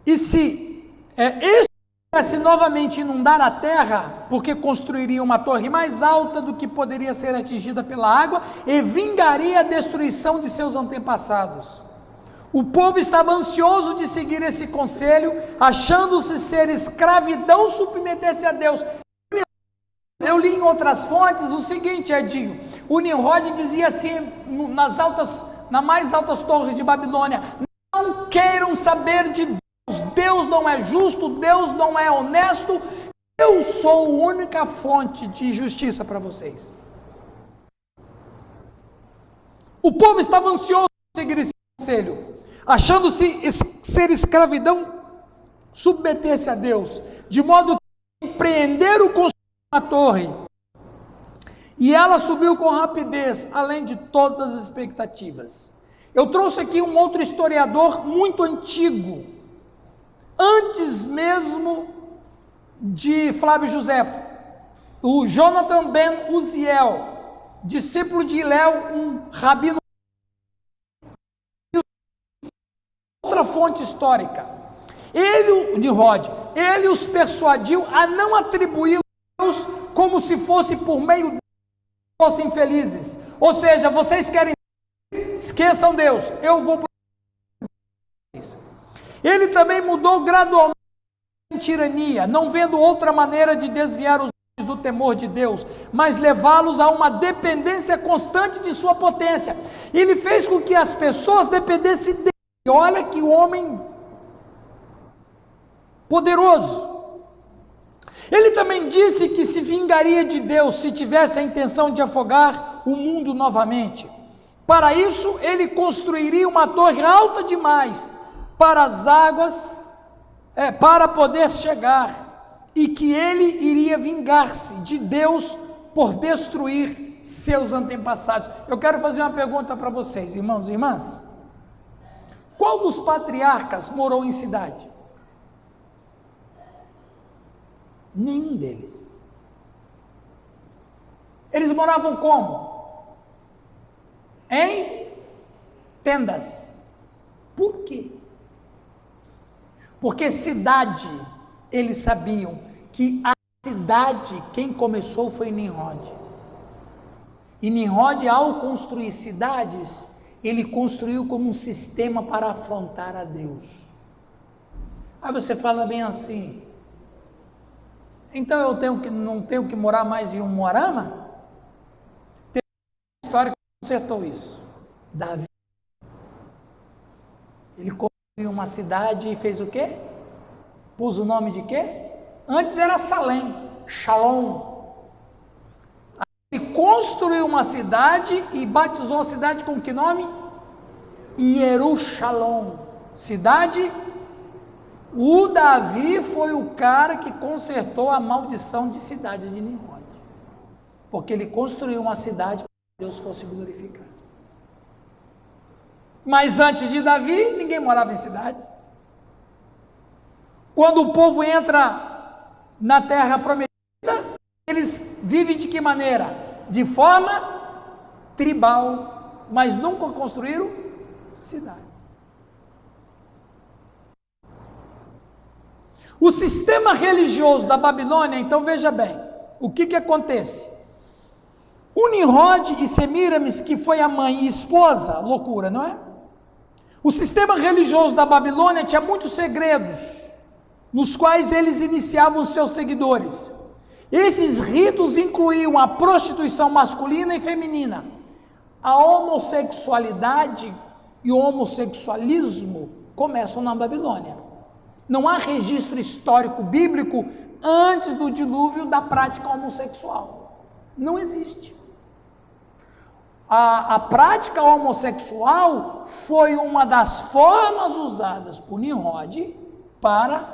estivesse novamente inundar a terra, porque construiria uma torre mais alta do que poderia ser atingida pela água, e vingaria a destruição de seus antepassados. O povo estava ansioso de seguir esse conselho, achando-se ser escravidão submeter-se a Deus. Eu li em outras fontes o seguinte, Edinho, o Nimrod dizia assim, nas mais altas torres de Babilônia: não queiram saber de Deus, Deus não é justo, Deus não é honesto, eu sou a única fonte de justiça para vocês. O povo estava ansioso de seguir esse conselho, achando-se ser escravidão, submeter-se a Deus, de modo que empreender o construir uma torre, e ela subiu com rapidez, além de todas as expectativas. Eu trouxe aqui um outro historiador muito antigo, antes mesmo de Flávio Josefo, o Jonathan Ben Uziel, discípulo de Hillel, um rabino. Outra fonte histórica, ele os persuadiu a não atribuí-lo a Deus como se fosse por meio de fossem felizes. Ou seja, vocês querem, esqueçam Deus, eu vou. Ele também mudou gradualmente em tirania, não vendo outra maneira de desviar os homens do temor de Deus, mas levá-los a uma dependência constante de sua potência. Ele fez com que as pessoas dependessem dele. Olha que homem poderoso. Ele também disse que se vingaria de Deus se tivesse a intenção de afogar o mundo novamente. Para isso, ele construiria uma torre alta demais para as águas, para poder chegar, e que ele iria vingar-se de Deus por destruir seus antepassados. Eu quero fazer uma pergunta para vocês, irmãos e irmãs. Qual dos patriarcas morou em cidade? Nenhum deles. Eles moravam como? Em tendas. Por quê? Porque cidade, eles sabiam que a cidade, quem começou foi Nimrod. E Nimrod, ao construir cidades, ele construiu como um sistema para afrontar a Deus. Aí você fala bem assim, então não tenho que morar mais em um Moarama? Tem uma história que consertou isso. Davi. Ele construiu uma cidade e fez o quê? Pôs o nome de quê? Antes era Salém, Shalom. Ele construiu uma cidade e batizou a cidade com que nome? Jerusalém. Cidade. O Davi foi o cara que consertou a maldição de cidade de Nimrod. Porque ele construiu uma cidade para que Deus fosse glorificado. Mas antes de Davi, ninguém morava em cidade. Quando o povo entra na terra prometida, eles vivem de que maneira? De forma tribal, mas nunca construíram cidades. O sistema religioso da Babilônia, então veja bem, o que acontece? O Nimrod e Semiramis, que foi a mãe e esposa, loucura, não é? O sistema religioso da Babilônia tinha muitos segredos, nos quais eles iniciavam os seus seguidores. Esses ritos incluíam a prostituição masculina e feminina, a homossexualidade e o homossexualismo começam na Babilônia. Não há registro histórico bíblico antes do dilúvio da prática homossexual. Não existe. A prática homossexual foi uma das formas usadas por Nimrod para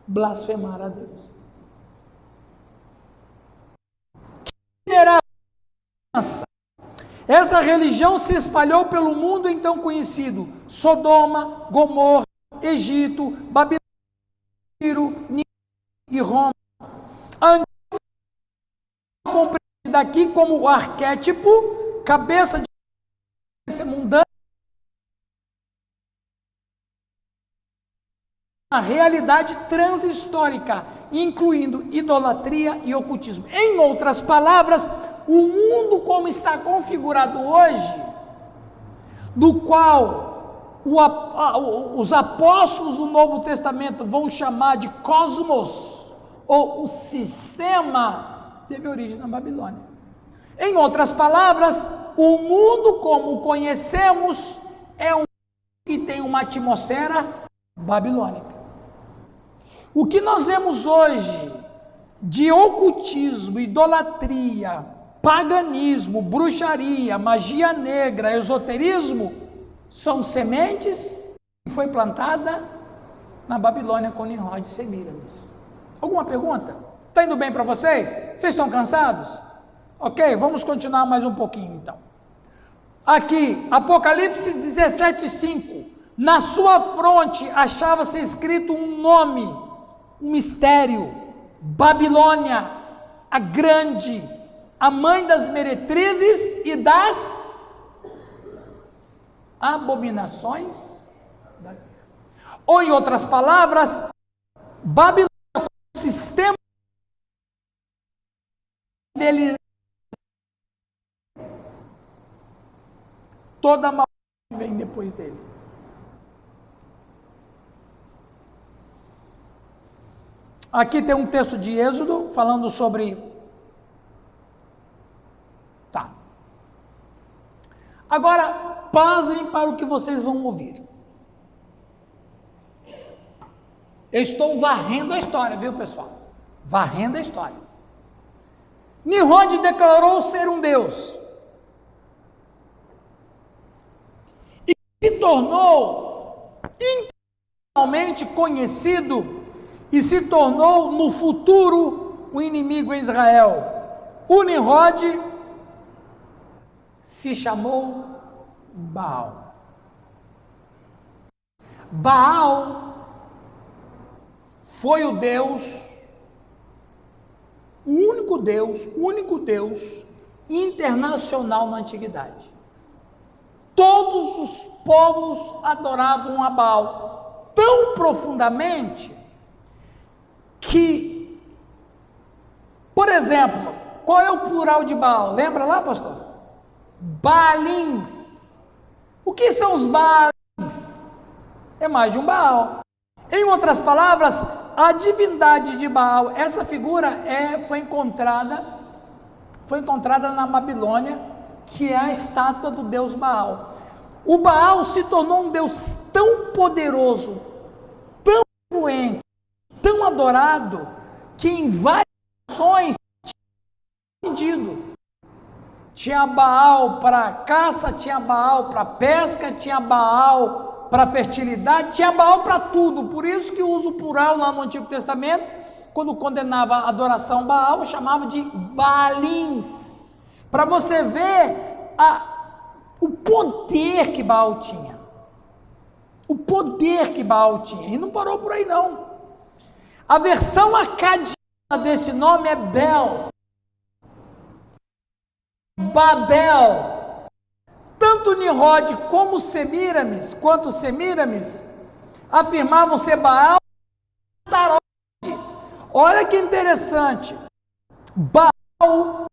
blasfemar a Deus. Essa religião se espalhou pelo mundo então conhecido: Sodoma, Gomorra, Egito, Babilônia, Tiro, e Roma. Compreendida aqui como o arquétipo, cabeça de mundana, a realidade transhistórica, incluindo idolatria e ocultismo. Em outras palavras, o mundo como está configurado hoje, do qual os apóstolos do Novo Testamento vão chamar de cosmos, ou o sistema, teve origem na Babilônia. Em outras palavras, o mundo como o conhecemos é um mundo que tem uma atmosfera babilônica. O que nós vemos hoje de ocultismo, idolatria, paganismo, bruxaria, magia negra, esoterismo, são sementes que foi plantada na Babilônia com Nimrod e Semiramis. Alguma pergunta? Está indo bem para vocês? Vocês estão cansados? Ok, vamos continuar mais um pouquinho então. Aqui, Apocalipse 17:5. Na sua fronte achava-se escrito um nome, um mistério: Babilônia, a grande, a mãe das meretrizes e das abominações da guerra. Ou em outras palavras, Babilônia como sistema dele, toda a maldade vem depois dele. Aqui tem um texto de Êxodo falando sobre... Tá. Agora, pasem para o que vocês vão ouvir. Eu estou varrendo a história, viu, pessoal? Varrendo a história. Nimrod declarou ser um Deus. E se tornou internacionalmente conhecido e se tornou no futuro um inimigo em Israel. O Nimrod se chamou Baal. Baal foi o Deus, o único Deus internacional na antiguidade. Todos os povos adoravam a Baal tão profundamente que, por exemplo, qual é o plural de Baal? Lembra lá, pastor? Baalins. O que são os Baalins? É mais de um Baal. Em outras palavras, a divindade de Baal, essa figura foi encontrada na Babilônia, que é a estátua do deus Baal. O Baal se tornou um deus tão poderoso, tão influente, tão adorado, que em várias nações tinha vendido. Tinha Baal para caça, tinha Baal para pesca, tinha Baal para fertilidade, tinha Baal para tudo. Por isso que usa o plural lá no Antigo Testamento, quando condenava a adoração a Baal, chamava de Baalins. Para você ver O poder que Baal tinha. O poder que Baal tinha. E não parou por aí não. A versão acadiana desse nome é Bel. Babel. Tanto Nimrod como Semíramis, afirmavam ser Baal e Astarote. Olha que interessante. Baal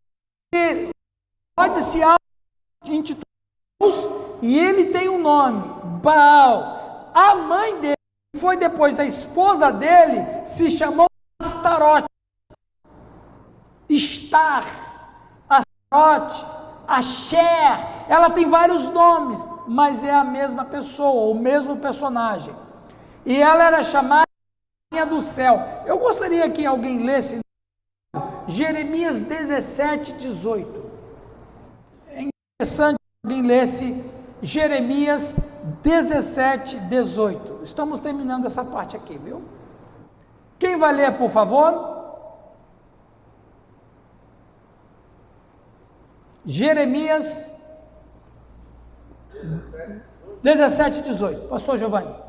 pode se intitular e ele tem um nome, Baal. A mãe dele, que foi depois a esposa dele, se chamou Astarote. Astarote, Asher, ela tem vários nomes, mas é a mesma pessoa, o mesmo personagem. E ela era chamada Rainha do Céu. Eu gostaria que alguém lesse Jeremias 17, 18. É interessante que alguém lesse Jeremias 17, 18. Estamos terminando essa parte aqui, viu? Quem vai ler, por favor? Jeremias 17, 18. Pastor Giovanni.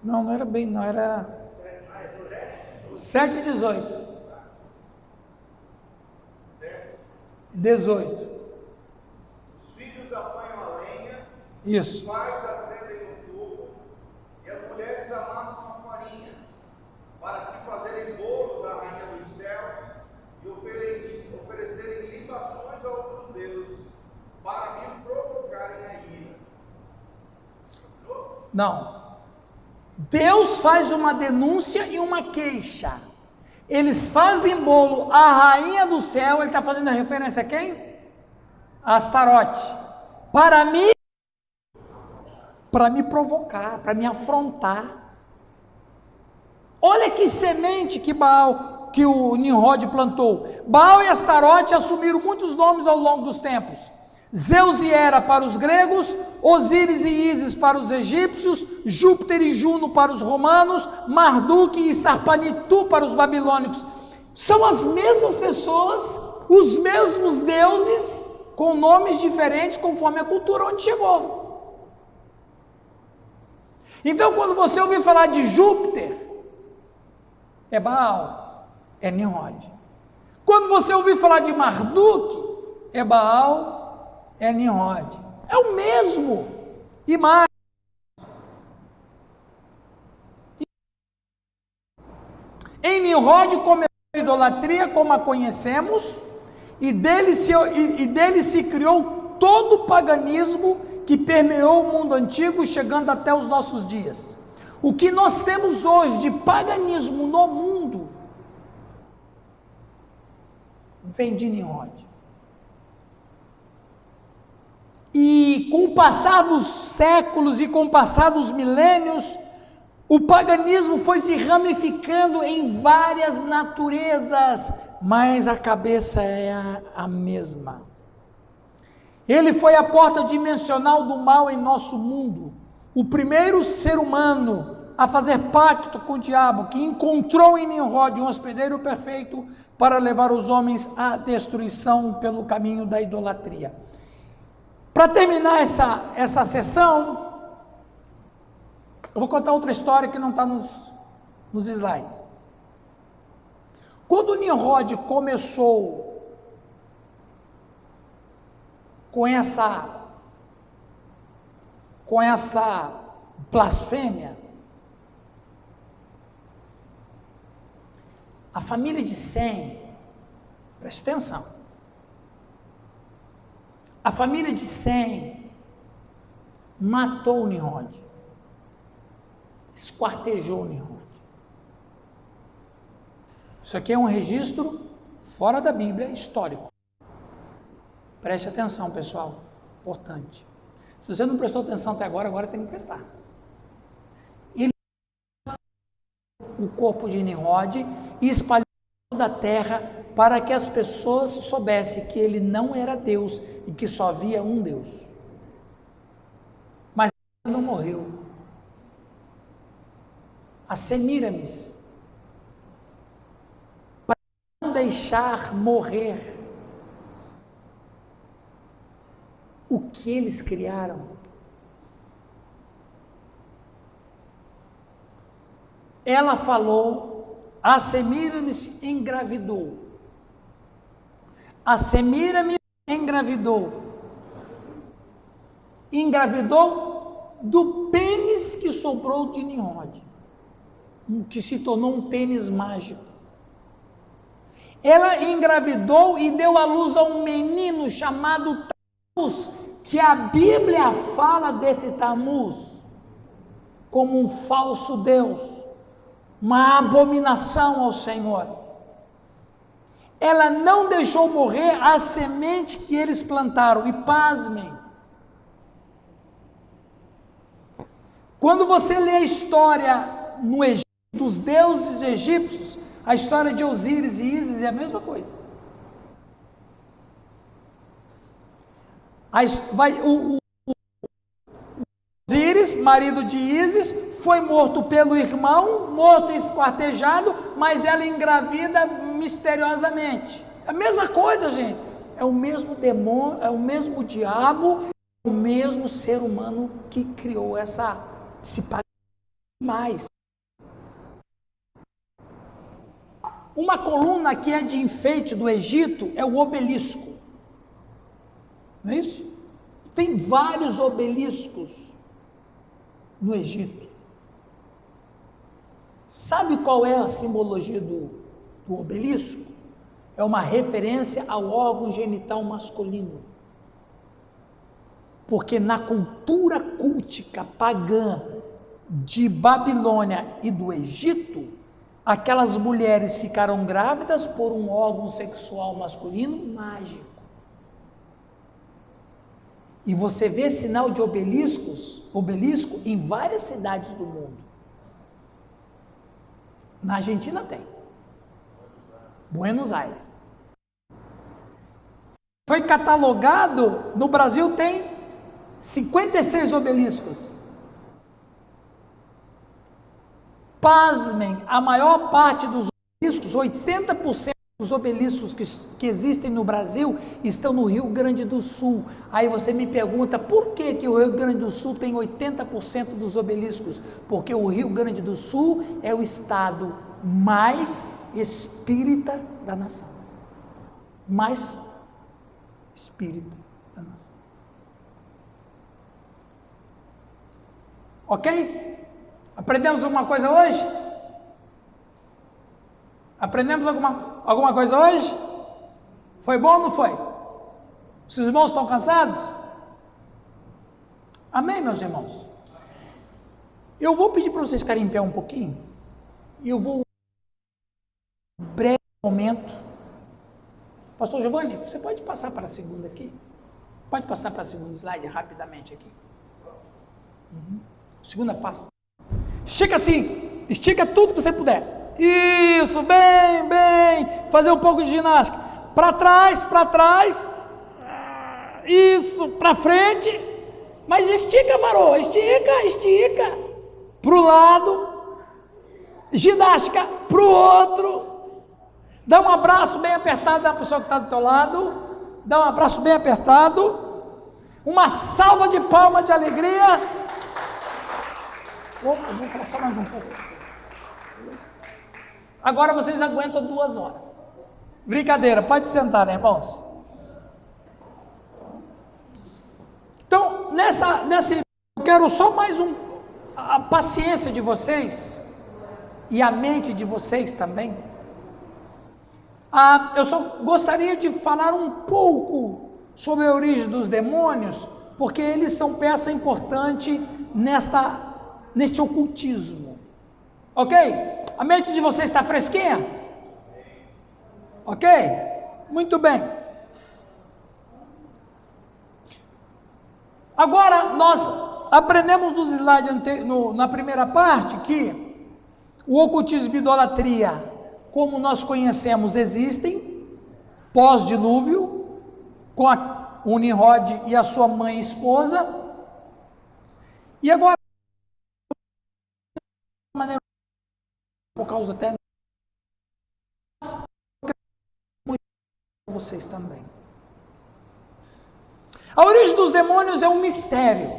Não era bem, não, era 7, 18. 18. Os filhos apanham a lenha, Isso. os pais acendem o fogo, e as mulheres amassam a farinha, para se fazerem bolos à rainha dos céus, e oferecerem libações a outros deuses, para me provocarem a ira. Não. Deus faz uma denúncia e uma queixa. Eles fazem bolo à rainha do céu. Ele está fazendo referência a quem? A Astarote. Para me provocar, para me afrontar. Olha que semente que o Nimrod plantou. Baal e Astarote assumiram muitos nomes ao longo dos tempos. Zeus e Hera para os gregos, Osíris e Ísis para os egípcios, Júpiter e Juno para os romanos, Marduk e Sarpanitu para os babilônicos. São as mesmas pessoas, os mesmos deuses, com nomes diferentes conforme a cultura onde chegou. Então, quando você ouvir falar de Júpiter, é Baal, é Nimrod. Quando você ouvir falar de Marduk, é Baal, é Nimrod. É o mesmo. E mais. Em Nimrod começou a idolatria como a conhecemos, e dele se criou todo o paganismo que permeou o mundo antigo, chegando até os nossos dias. O que nós temos hoje de paganismo no mundo vem de Nimrod. E com o passar dos séculos e com o passar dos milênios, o paganismo foi se ramificando em várias naturezas, mas a cabeça é a mesma. Ele foi a porta dimensional do mal em nosso mundo, o primeiro ser humano a fazer pacto com o diabo, que encontrou em Nimrod um hospedeiro perfeito para levar os homens à destruição pelo caminho da idolatria. Para terminar essa sessão, eu vou contar outra história que não está nos slides. Quando Nimrod começou com essa blasfêmia, a família de Sem, presta atenção, a família de Sem matou Nimrod, esquartejou Nimrod. Isso aqui é um registro fora da Bíblia, histórico. Preste atenção, pessoal, importante. Se você não prestou atenção até agora tem que prestar. Ele o corpo de Nimrod e espalhou toda a terra para que as pessoas soubessem que ele não era Deus e que só havia um Deus. Mas ele não morreu. A Semíramis, para não deixar morrer o que eles criaram, ela falou, a Semíramis engravidou. A Semíramis engravidou do pênis que sobrou de Nimrod, que se tornou um pênis mágico. Ela engravidou e deu à luz a um menino chamado Tamuz, que a Bíblia fala desse Tamuz como um falso Deus, uma abominação ao Senhor. Ela não deixou morrer a semente que eles plantaram, e pasmem, quando você lê a história no Egito, dos deuses egípcios, a história de Osíris e Ísis é a mesma coisa. Osíris, marido de Ísis, foi morto pelo irmão, morto e esquartejado, mas ela engravida misteriosamente. É a mesma coisa, gente. É o mesmo demônio, é o mesmo diabo, é o mesmo ser humano que criou esse mais. Uma coluna que é de enfeite do Egito é o obelisco. Não é isso? Tem vários obeliscos no Egito. Sabe qual é a simbologia do obelisco? É uma referência ao órgão genital masculino. Porque na cultura cultica pagã de Babilônia e do Egito, aquelas mulheres ficaram grávidas por um órgão sexual masculino mágico. E você vê sinal de obelisco em várias cidades do mundo. Na Argentina tem. Buenos Aires. Foi catalogado, no Brasil tem 56 obeliscos. Pasmem, a maior parte dos obeliscos, 80% dos obeliscos que existem no Brasil estão no Rio Grande do Sul. Aí você me pergunta, por que o Rio Grande do Sul tem 80% dos obeliscos? Porque o Rio Grande do Sul é o estado mais espírita da nação. Mais espírita da nação. Ok? Aprendemos alguma coisa hoje? Aprendemos alguma coisa hoje? Foi bom ou não foi? Os irmãos estão cansados? Amém, meus irmãos? Eu vou pedir para vocês ficarem em pé um pouquinho, e eu vou, um breve momento. Pastor Giovanni, você pode passar para a segunda aqui? Pode passar para a segunda slide rapidamente aqui. Segunda pasta. Estica assim, estica tudo que você puder. Isso, bem, fazer um pouco de ginástica, para trás, isso, para frente, mas estica, varô, estica, para o lado, ginástica, para o outro, dá um abraço bem apertado na pessoa que está do teu lado, dá um abraço bem apertado, uma salva de palmas de alegria. Opa, vou falar só mais um pouco. Beleza? Agora vocês aguentam 2 horas. Brincadeira, pode sentar, né, irmãos? Então, eu quero só mais a paciência de vocês e a mente de vocês também. Eu só gostaria de falar um pouco sobre a origem dos demônios, porque eles são peça importante neste ocultismo. Ok? A mente de vocês está fresquinha? Ok? Muito bem. Agora, nós aprendemos nos slides na primeira parte que o ocultismo e a idolatria, como nós conhecemos, existem, pós-dilúvio, com o Nimrod e a sua mãe e esposa. E agora, de maneira, por causa até vocês também. A origem dos demônios é um mistério.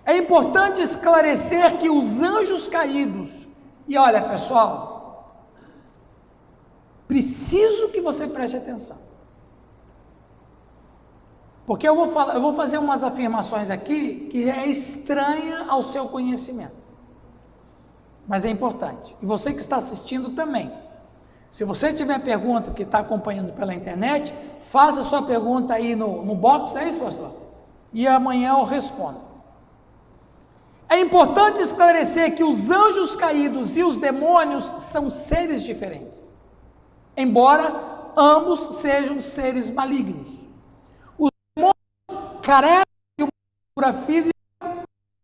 É importante esclarecer que os anjos caídos, e olha pessoal, preciso que você preste atenção, porque eu vou fazer umas afirmações aqui que já é estranha ao seu conhecimento, mas é importante, e você que está assistindo também. Se você tiver pergunta que está acompanhando pela internet, faça sua pergunta aí no box, é isso, pastor? E amanhã eu respondo. É importante esclarecer que os anjos caídos e os demônios são seres diferentes, embora ambos sejam seres malignos. Os demônios carecem de uma estrutura física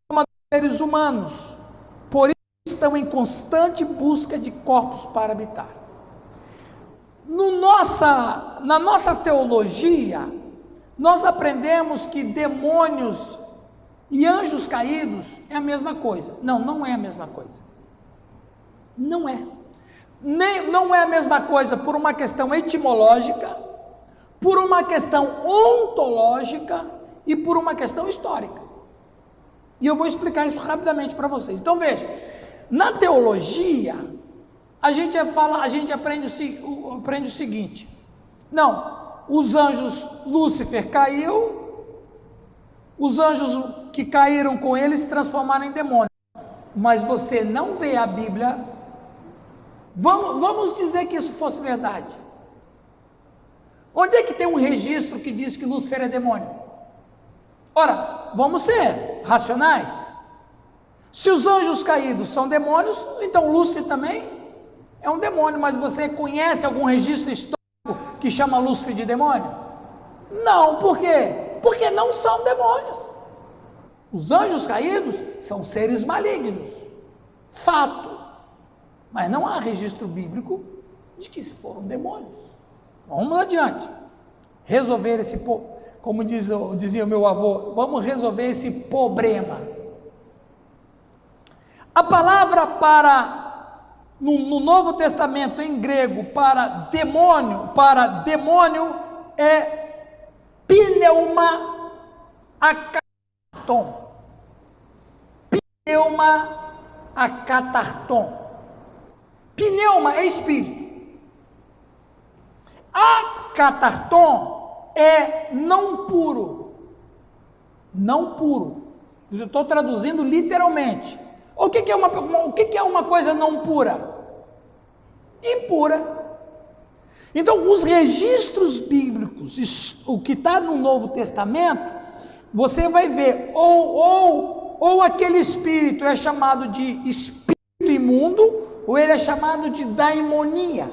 como a dos seres humanos, por isso estão em constante busca de corpos para habitar. Na nossa teologia, nós aprendemos que demônios e anjos caídos é a mesma coisa. Não, não é a mesma coisa. Não é. Não é a mesma coisa por uma questão etimológica, por uma questão ontológica e por uma questão histórica. E eu vou explicar isso rapidamente para vocês. Então veja, na teologia, a gente aprende o seguinte: não, os anjos, Lúcifer caiu, os anjos que caíram com ele se transformaram em demônios, mas você não vê a Bíblia. Vamos dizer que isso fosse verdade. Onde é que tem um registro que diz que Lúcifer é demônio? Ora, vamos ser racionais. Se os anjos caídos são demônios, então Lúcifer também é um demônio, mas você conhece algum registro histórico que chama Lúcifer de demônio? Não, por quê? Porque não são demônios. Os anjos caídos são seres malignos, fato, mas não há registro bíblico de que foram demônios. Vamos adiante, resolver esse, como dizia o meu avô, vamos resolver esse problema. A palavra no Novo Testamento em grego para demônio é pneuma akatarton. Pneuma akatarton. Pneuma é espírito. Akatarton é não puro. Não puro. Eu estou traduzindo literalmente. O que é uma coisa não pura? Impura. Então, os registros bíblicos, o que está no Novo Testamento, você vai ver, ou aquele espírito é chamado de espírito imundo, ou ele é chamado de daimonia.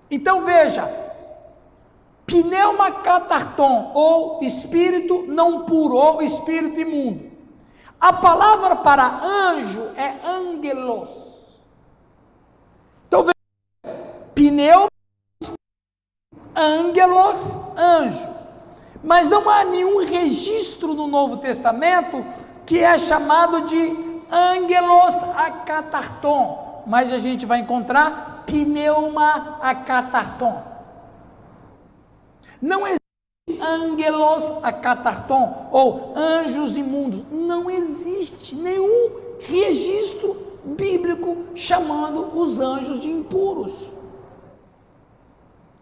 Então, veja, pneuma catarton, ou espírito não puro, ou espírito imundo. A palavra para anjo é angelos. Então veja, pneuma, angelos, anjo. Mas não há nenhum registro no Novo Testamento que é chamado de angelos akatarton. Mas a gente vai encontrar pneuma akatarton. Não existe angelos akatarton ou anjos imundos. Não existe nenhum registro bíblico chamando os anjos de impuros.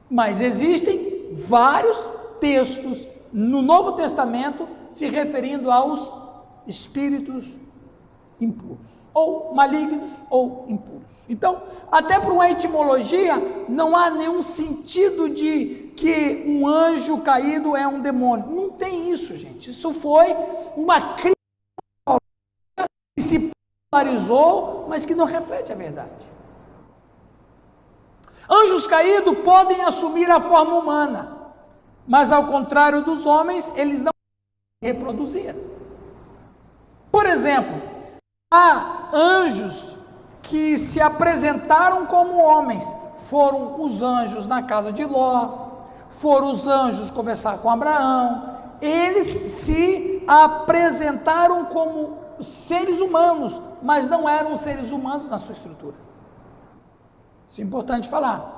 Mas existem vários textos no Novo Testamento se referindo aos espíritos impuros, ou malignos ou impuros. Então, até para uma etimologia, não há nenhum sentido de que um anjo caído é um demônio. Não tem isso, gente. Isso foi uma crítica que se popularizou, mas que não reflete a verdade. Anjos caídos podem assumir a forma humana, mas ao contrário dos homens, eles não se reproduzir. Por exemplo, há anjos que se apresentaram como homens, foram os anjos na casa de Ló, foram os anjos conversar com Abraão, eles se apresentaram como seres humanos, mas não eram seres humanos na sua estrutura. Isso é importante falar.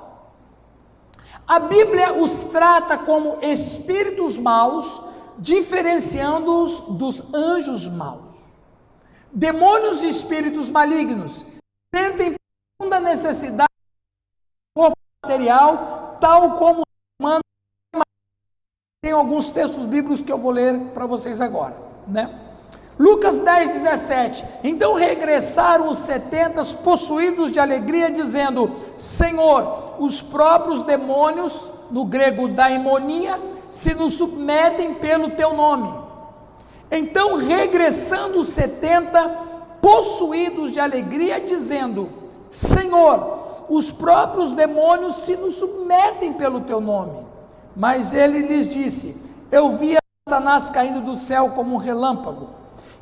A Bíblia os trata como espíritos maus, diferenciando-os dos anjos maus. Demônios e espíritos malignos sentem profunda necessidade do corpo material, tal como os humanos. Tem alguns textos bíblicos que eu vou ler para vocês agora, né? Lucas 10, 17, então regressaram os 70 possuídos de alegria, dizendo, Senhor, os próprios demônios, no grego daimonia, se nos submetem pelo teu nome. Então regressando os 70 possuídos de alegria, dizendo, Senhor, os próprios demônios se nos submetem pelo teu nome. Mas ele lhes disse, eu vi Satanás caindo do céu como um relâmpago.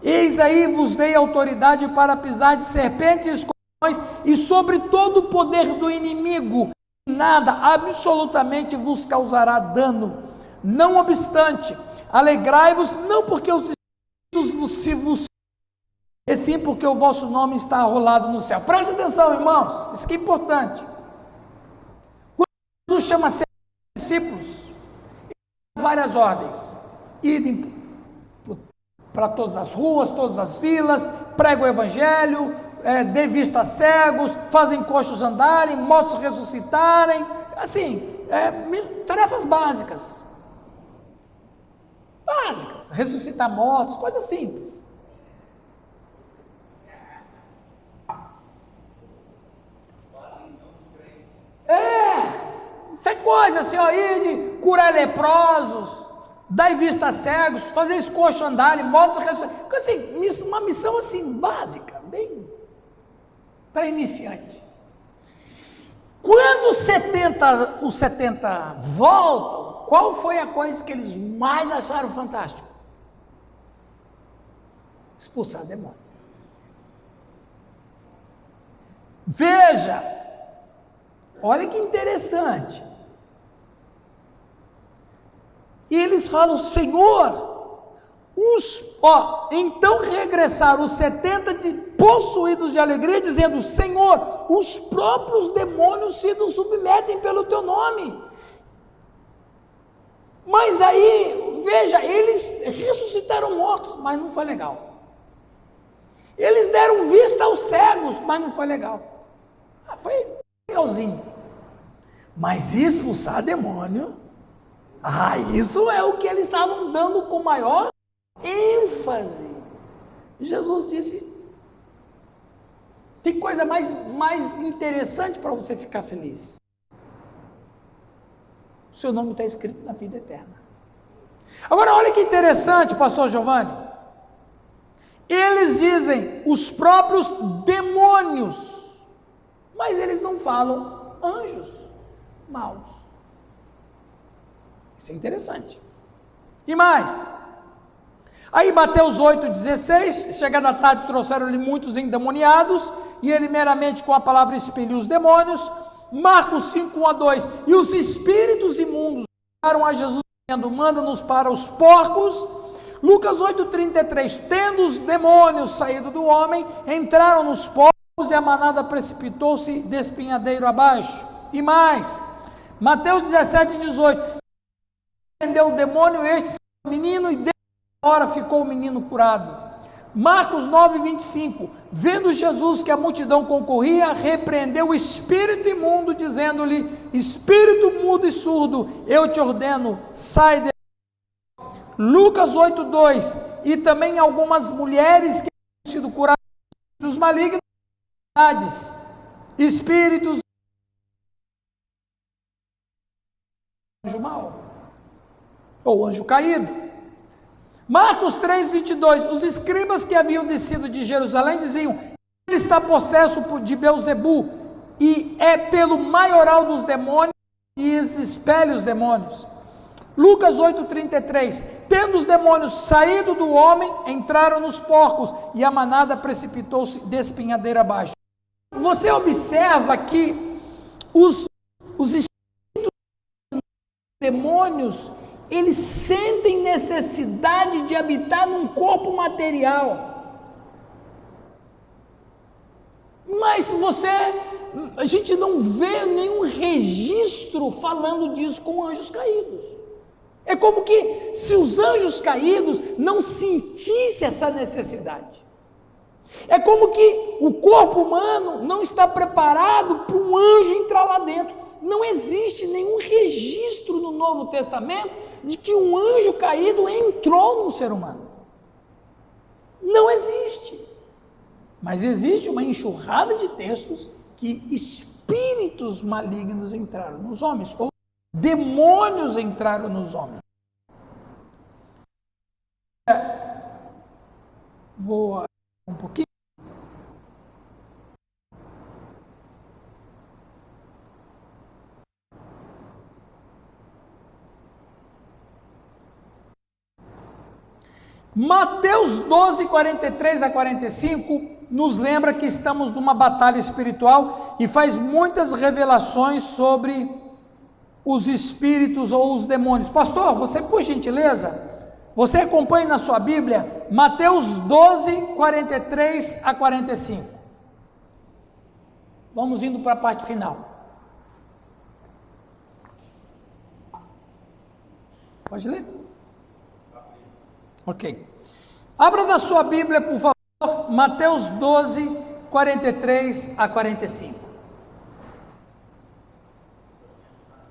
Eis aí vos dei autoridade para pisar de serpentes e escorpiões e sobre todo o poder do inimigo, nada absolutamente vos causará dano. Não obstante, alegrai-vos não porque os espíritos se vos e sim porque o vosso nome está arrolado no céu. Preste atenção, irmãos, isso que é importante. Quando Jesus chama seus discípulos, várias ordens, idem para todas as ruas, todas as vilas, prega o evangelho, dê vista a cegos, fazem coxos andarem, mortos ressuscitarem, assim, tarefas básicas, ressuscitar mortos, coisas simples. Isso é coisa assim, ó, ir de curar leprosos, dar vista a cegos, fazer esse coxo andarem, mortos ressuscitarem, assim, uma missão assim básica, bem para iniciante. Quando os 70 voltam, qual foi a coisa que eles mais acharam fantástico? Expulsar demônio. Veja, olha que interessante. E eles falam, Senhor, então regressaram os 70 possuídos de alegria, dizendo, Senhor, os próprios demônios se nos submetem pelo teu nome. Mas aí, veja, eles ressuscitaram mortos, mas não foi legal. Eles deram vista aos cegos, mas não foi legal. Foi legalzinho. Mas expulsar demônio, isso é o que eles estavam dando com maior ênfase. Jesus disse, tem coisa mais interessante para você ficar feliz. O seu nome está escrito na vida eterna. Agora olha que interessante, pastor Giovanni. Eles dizem os próprios demônios, mas eles não falam anjos maus. Isso é interessante. E mais, aí Mateus 8,16, chegada a tarde trouxeram-lhe muitos endemoniados, e ele meramente com a palavra expeliu os demônios. Marcos 5, 1 a 2, e os espíritos imundos oraram a Jesus, dizendo, manda-nos para os porcos. Lucas 8,33, tendo os demônios saído do homem, entraram nos porcos, e a manada precipitou-se de espinhadeiro abaixo. E mais, Mateus 17,18, prendeu o demônio, este menino, e desde a hora ficou o menino curado. Marcos 9,25, vendo Jesus que a multidão concorria, repreendeu o espírito imundo, dizendo-lhe, espírito mudo e surdo, eu te ordeno, sai dele. Lucas 8,2, e também algumas mulheres que tinham sido curadas dos malignos, espíritos, anjo mau, ou anjo caído. Marcos 3,22, os escribas que haviam descido de Jerusalém diziam, ele está possesso de Belzebu, e é pelo maioral dos demônios, e expele os demônios. Lucas 8,33, tendo os demônios saído do homem, entraram nos porcos, e a manada precipitou-se de espinhadeira abaixo. Você observa que os demônios, eles sentem necessidade de habitar num corpo material. Mas a gente não vê nenhum registro falando disso com anjos caídos. É como que se os anjos caídos não sentissem essa necessidade. É como que o corpo humano não está preparado para um anjo entrar lá dentro. Não existe nenhum registro no Novo Testamento de que um anjo caído entrou num ser humano. Não existe. Mas existe uma enxurrada de textos que espíritos malignos entraram nos homens, ou demônios entraram nos homens. Vou um pouquinho. Mateus 12, 43 a 45 nos lembra que estamos numa batalha espiritual e faz muitas revelações sobre os espíritos ou os demônios. Pastor, você por gentileza, você acompanhe na sua Bíblia Mateus 12, 43 a 45. Vamos indo para a parte final. Pode ler? Ok. Abra na sua Bíblia, por favor, Mateus 12, 43 a 45.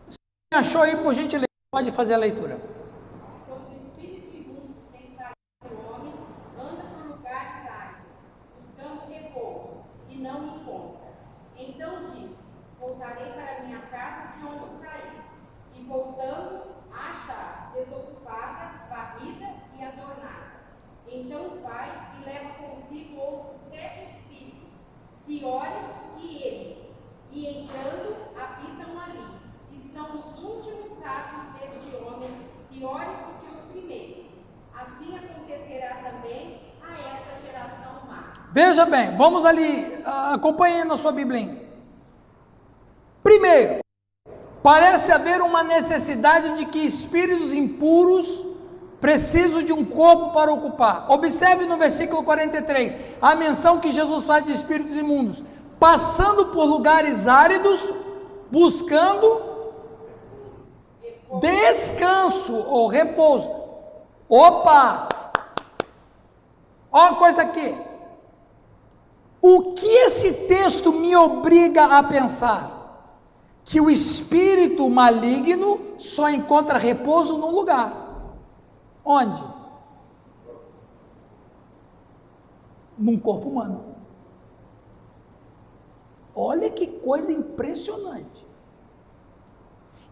Se achou aí, por gentileza, pode fazer a leitura. Quando o espírito imundo tem saído do homem, anda por lugares áridos, buscando repouso, e não encontra. Então diz: voltarei para minha casa de onde saí. E voltando, acha desocupada, varrida e adornada. Então vai e leva consigo outros 7 espíritos, piores do que ele, e entrando, habitam ali. E são os últimos atos deste homem, piores do que os primeiros. Assim acontecerá também a esta geração má. Veja bem, vamos ali, acompanhando a sua Bíblia. Primeiro, parece haver uma necessidade de que espíritos impuros precisam de um corpo para ocupar. Observe no versículo 43, a menção que Jesus faz de espíritos imundos, passando por lugares áridos, buscando descanso ou repouso. Opa! Olha uma coisa aqui. O que esse texto me obriga a pensar? Que o espírito maligno só encontra repouso num lugar. Onde? Num corpo humano. Olha que coisa impressionante.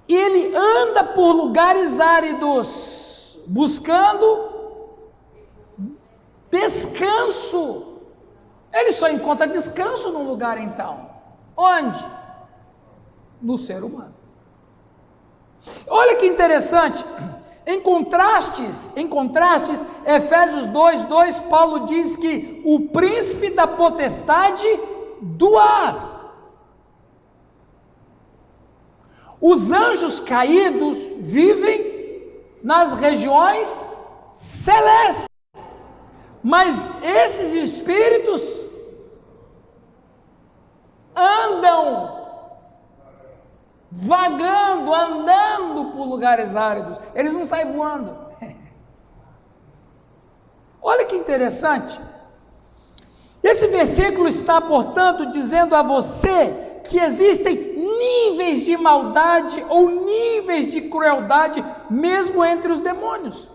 Ele anda por lugares áridos, buscando descanso. Ele só encontra descanso num lugar então. Onde? No ser humano. Olha que interessante. Em contrastes, Efésios 2:2, Paulo diz que o príncipe da potestade do ar. Os anjos caídos vivem nas regiões celestes, mas esses espíritos andam vagando, andando por lugares áridos, eles não saem voando. Olha que interessante, esse versículo está, portanto, dizendo a você que existem níveis de maldade ou níveis de crueldade mesmo entre os demônios.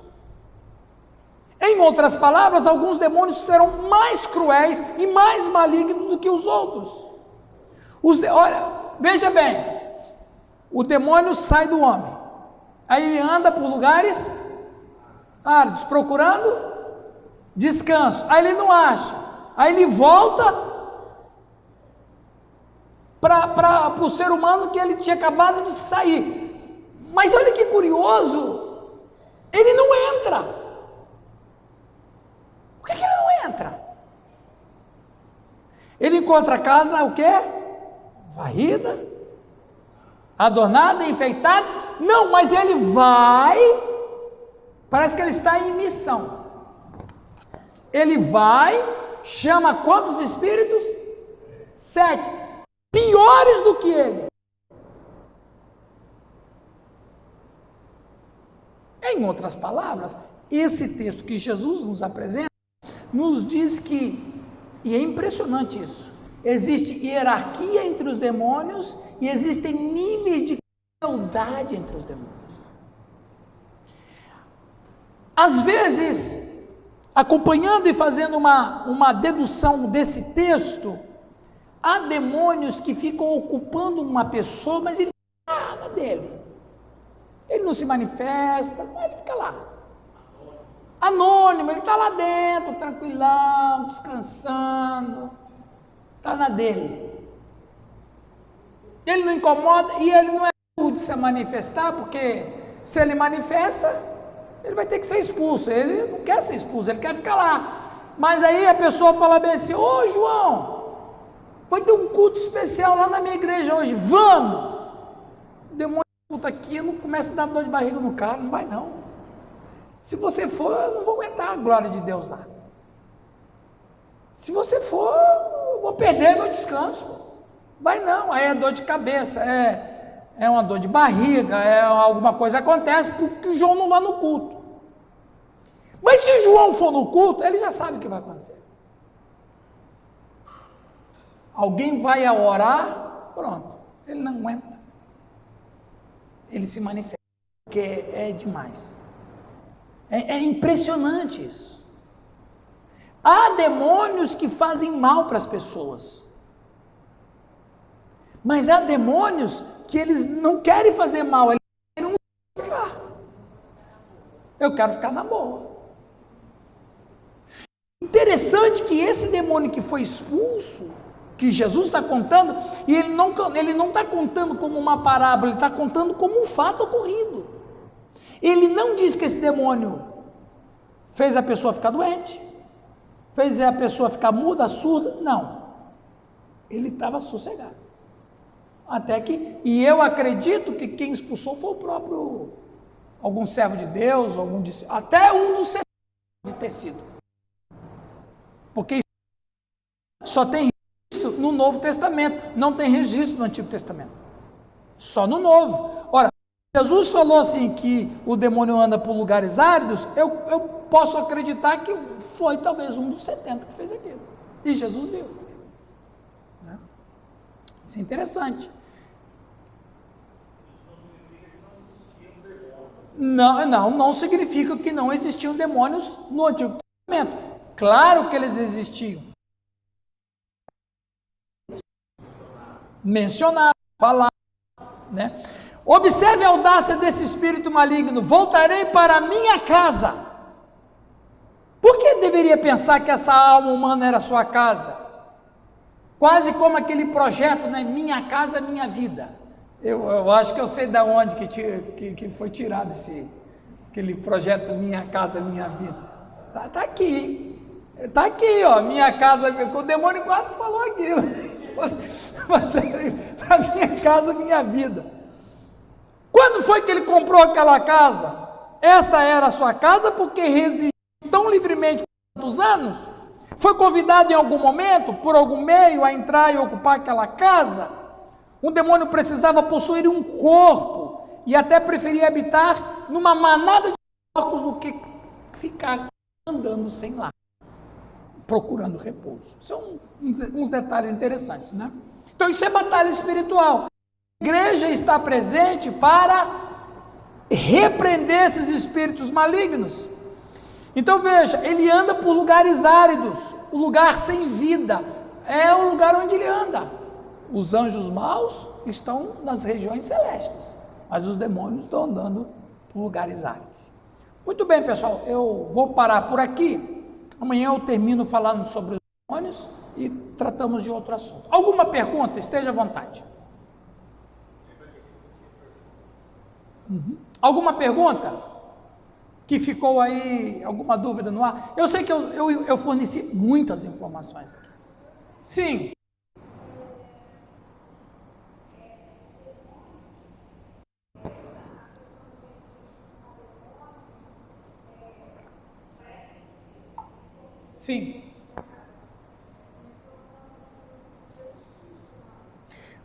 Em outras palavras, alguns demônios serão mais cruéis e mais malignos do que os outros. Olha, veja bem, o demônio sai do homem, aí ele anda por lugares áridos, procurando descanso, aí ele não acha, aí ele volta para o ser humano que ele tinha acabado de sair. Mas olha que curioso, ele não entra. Por que ele não entra? Ele encontra a casa, o quê? Varrida, adornado, enfeitado. Não, mas ele vai, parece que ele está em missão. Ele vai, chama quantos espíritos? 7, piores do que ele. Em outras palavras, esse texto que Jesus nos apresenta, nos diz que, e é impressionante isso, existe hierarquia entre os demônios e existem níveis de crueldade entre os demônios. Às vezes, acompanhando e fazendo uma dedução desse texto, há demônios que ficam ocupando uma pessoa, mas ele fica na dele. Ele não se manifesta, ele fica lá. Anônimo, ele está lá dentro, tranquilão, descansando, está na dele. Ele não incomoda e ele não é rude de se manifestar, porque se ele manifesta, ele vai ter que ser expulso. Ele não quer ser expulso, ele quer ficar lá. Mas aí a pessoa fala bem assim: ô João, vai ter um culto especial lá na minha igreja hoje, vamos! O demônio escuta aquilo, começa a dar dor de barriga no cara, não vai não. Se você for, eu não vou aguentar a glória de Deus lá. Se você for, eu vou perder meu descanso. Vai não, aí é dor de cabeça, é uma dor de barriga, alguma coisa acontece porque o João não vai no culto. Mas se o João for no culto, ele já sabe o que vai acontecer. Alguém vai a orar, pronto, ele não aguenta. Ele se manifesta, porque é demais. É impressionante isso. Há demônios que fazem mal para as pessoas. Mas há demônios que eles não querem fazer mal, eles querem ficar. Eu quero ficar na boa. Interessante que esse demônio que foi expulso, que Jesus está contando, e ele não está contando como uma parábola, ele está contando como um fato ocorrido. Ele não diz que esse demônio fez a pessoa ficar doente, fez a pessoa ficar muda, surda, não. Ele estava sossegado. Até que, e eu acredito que quem expulsou foi o próprio, algum servo de Deus, até um dos de tecido. Porque só tem registro no Novo Testamento, não tem registro no Antigo Testamento. Só no Novo. Ora, Jesus falou assim que o demônio anda por lugares áridos, eu posso acreditar que foi talvez um dos 70 que fez aquilo. E Jesus viu. Né? Isso é interessante. Não significa que não existiam demônios no Antigo Testamento. Claro que eles existiam. Mencionado, falado, né? Observe a audácia desse espírito maligno: voltarei para a minha casa. Por que deveria pensar que essa alma humana era sua casa? Quase como aquele projeto, né? Minha casa, minha vida. Eu acho que eu sei de onde que foi tirado aquele projeto Minha Casa, Minha Vida. Tá aqui. Está aqui, ó, minha casa, o demônio quase que falou aquilo. A minha casa, minha vida. Quando foi que ele comprou aquela casa? Esta era a sua casa porque residiu tão livremente por tantos anos? Foi convidado em algum momento, por algum meio, a entrar e ocupar aquela casa? Um demônio precisava possuir um corpo e até preferia habitar numa manada de porcos do que ficar andando sem lar, procurando repouso. São uns detalhes interessantes, né? Então isso é batalha espiritual. A igreja está presente para repreender esses espíritos malignos. Então veja, ele anda por lugares áridos, o lugar sem vida é o lugar onde ele anda. Os anjos maus estão nas regiões celestes, mas os demônios estão andando por lugares áridos. Muito bem, pessoal, eu vou parar por aqui. Amanhã eu termino falando sobre os demônios e tratamos de outro assunto. Alguma pergunta? Esteja à vontade. Alguma pergunta? Que ficou aí, alguma dúvida no ar? Eu sei que eu forneci muitas informações aqui. Sim. Sim.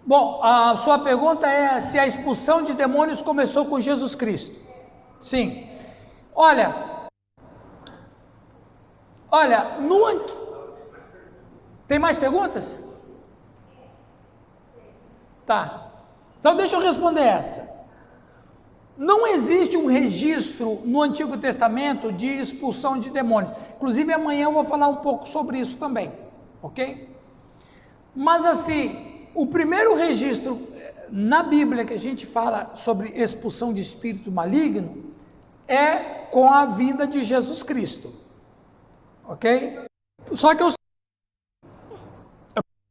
Bom, a sua pergunta é se a expulsão de demônios começou com Jesus Cristo. Sim. Olha, tem mais perguntas? Tá. Então deixa eu responder essa. Não existe um registro no Antigo Testamento de expulsão de demônios. Inclusive amanhã eu vou falar um pouco sobre isso também, ok? Mas assim, o primeiro registro na Bíblia que a gente fala sobre expulsão de espírito maligno é com a vinda de Jesus Cristo, ok? Só que eu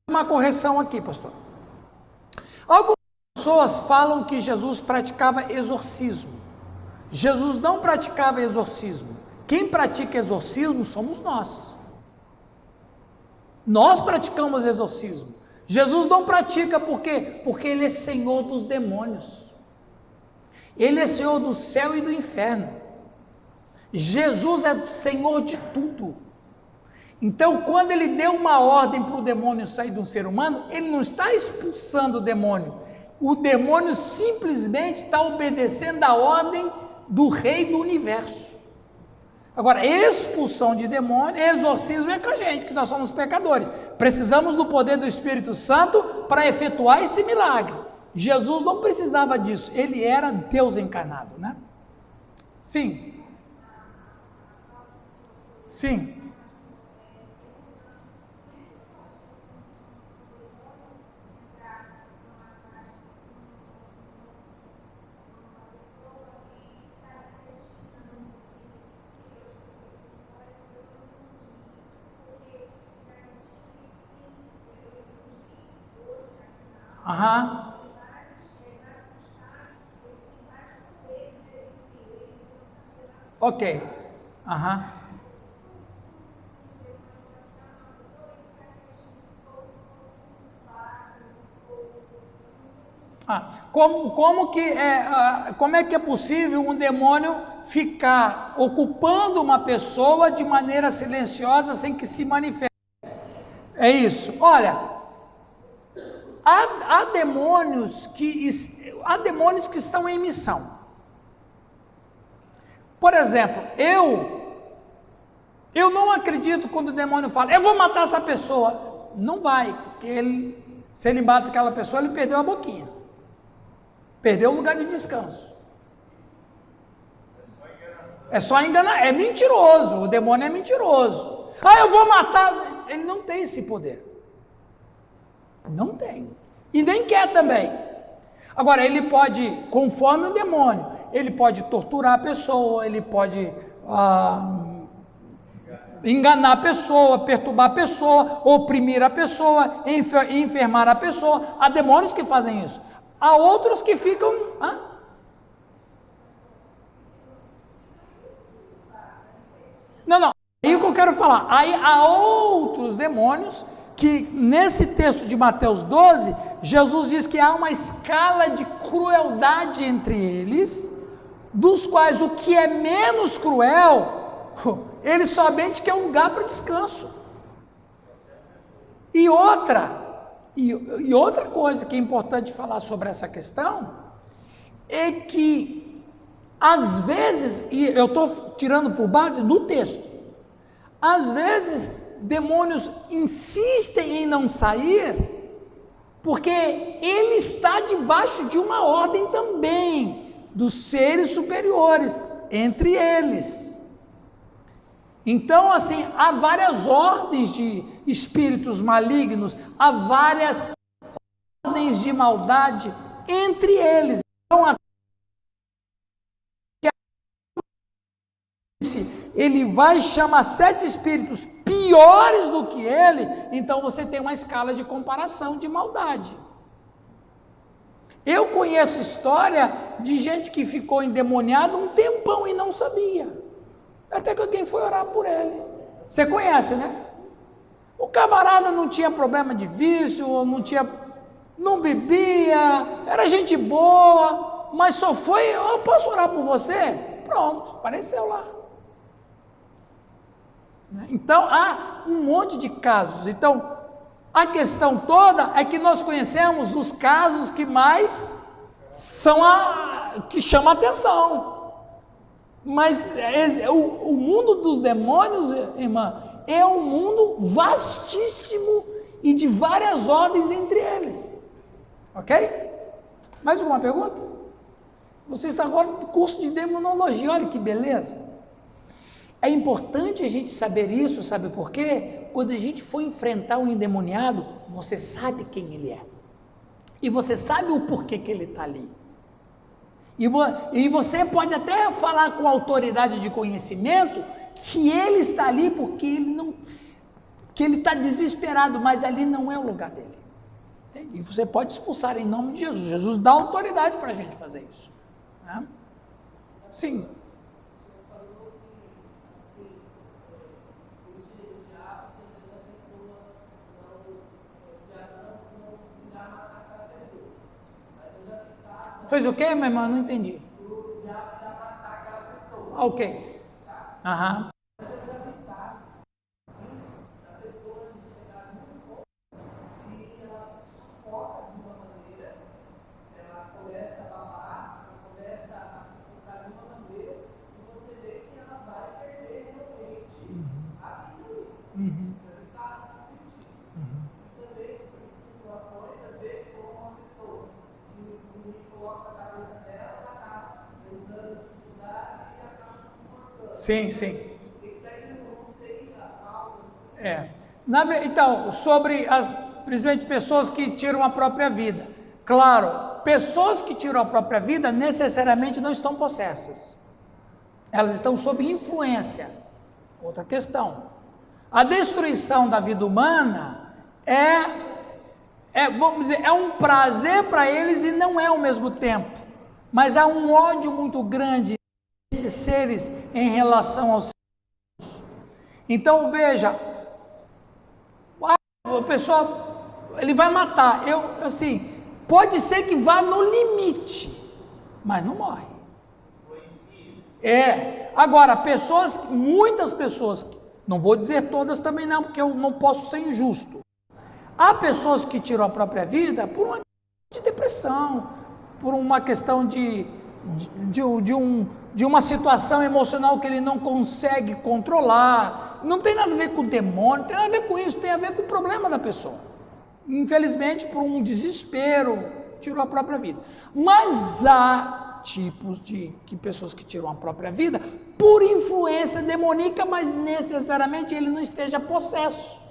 uma correção aqui, pastor. Algumas pessoas falam que Jesus praticava exorcismo. Jesus não praticava exorcismo. Quem pratica exorcismo somos nós. Nós praticamos exorcismo. Jesus não pratica por quê? Porque Ele é Senhor dos demônios. Ele é Senhor do céu e do inferno. Jesus é Senhor de tudo. Então, quando Ele deu uma ordem para o demônio sair de um ser humano, Ele não está expulsando o demônio. O demônio simplesmente está obedecendo a ordem do Rei do Universo. Agora, expulsão de demônio, exorcismo é com a gente, que nós somos pecadores. Precisamos do poder do Espírito Santo para efetuar esse milagre. Jesus não precisava disso, Ele era Deus encarnado, né? Sim. Sim. Aham. Ok. Aham. Como é que é possível um demônio ficar ocupando uma pessoa de maneira silenciosa sem que se manifeste? É isso. Olha, há demônios que estão em missão. Por exemplo, eu não acredito quando o demônio fala, eu vou matar essa pessoa. Não vai, porque se ele mata aquela pessoa, ele perdeu a boquinha. Perdeu o lugar de descanso. É só enganar, é mentiroso, o demônio é mentiroso. Eu vou matar, ele não tem esse poder. Não tem. E nem quer também. Agora, ele pode, conforme o demônio, ele pode torturar a pessoa, ele pode enganar a pessoa, perturbar a pessoa, oprimir a pessoa, enfermar a pessoa. Há demônios que fazem isso. Há outros que ficam... Não. Aí o que eu quero falar. Aí há outros demônios que nesse texto de Mateus 12, Jesus diz que há uma escala de crueldade entre eles, dos quais o que é menos cruel, ele somente quer um lugar para descanso. E outra coisa que é importante falar sobre essa questão, é que às vezes, e eu estou tirando por base no texto, às vezes demônios insistem em não sair, porque ele está debaixo de uma ordem também, dos seres superiores, entre eles. Então, assim, há várias ordens de espíritos malignos, há várias ordens de maldade entre eles. Então, ele vai chamar 7 espíritos piores do que ele, então você tem uma escala de comparação de maldade. Eu conheço história de gente que ficou endemoniada um tempão e não sabia, até que alguém foi orar por ele. Você conhece, né? O camarada não tinha problema de vício, não bebia, era gente boa, mas só foi, posso orar por você? Pronto, apareceu lá. Então, há um monte de casos. Então, a questão toda é que nós conhecemos os casos que mais que chamam a atenção. Mas o mundo dos demônios, irmã, é um mundo vastíssimo e de várias ordens entre eles. Ok? Mais alguma pergunta? Você está agora no curso de demonologia, olha que beleza. É importante a gente saber isso, sabe por quê? Quando a gente for enfrentar um endemoniado, você sabe quem ele é. E você sabe o porquê que ele está ali. E você pode até falar com autoridade de conhecimento que ele está ali porque que ele está desesperado, mas ali não é o lugar dele. Entende? E você pode expulsar em nome de Jesus. Jesus dá autoridade para a gente fazer isso. Né? Sim. Fez o quê, meu irmão? Não entendi. Ok. Aham. Sim, sim. Então, sobre principalmente pessoas que tiram a própria vida. Claro, pessoas que tiram a própria vida necessariamente não estão possessas. Elas estão sob influência. Outra questão. A destruição da vida humana vamos dizer, é um prazer para eles e não é ao mesmo tempo. Mas há um ódio muito grande desses seres em relação aos seres. Então veja, o pessoal, ele vai matar. Pode ser que vá no limite, mas não morre. Agora, muitas pessoas, não vou dizer todas também não, porque eu não posso ser injusto. Há pessoas que tiram a própria vida por uma questão de depressão, por uma questão de uma situação emocional que ele não consegue controlar. Não tem nada a ver com o demônio, não tem nada a ver com isso, tem a ver com o problema da pessoa. Infelizmente, por um desespero, tirou a própria vida. Mas há tipos de pessoas que tiram a própria vida por influência demoníaca, mas necessariamente ele não esteja possesso.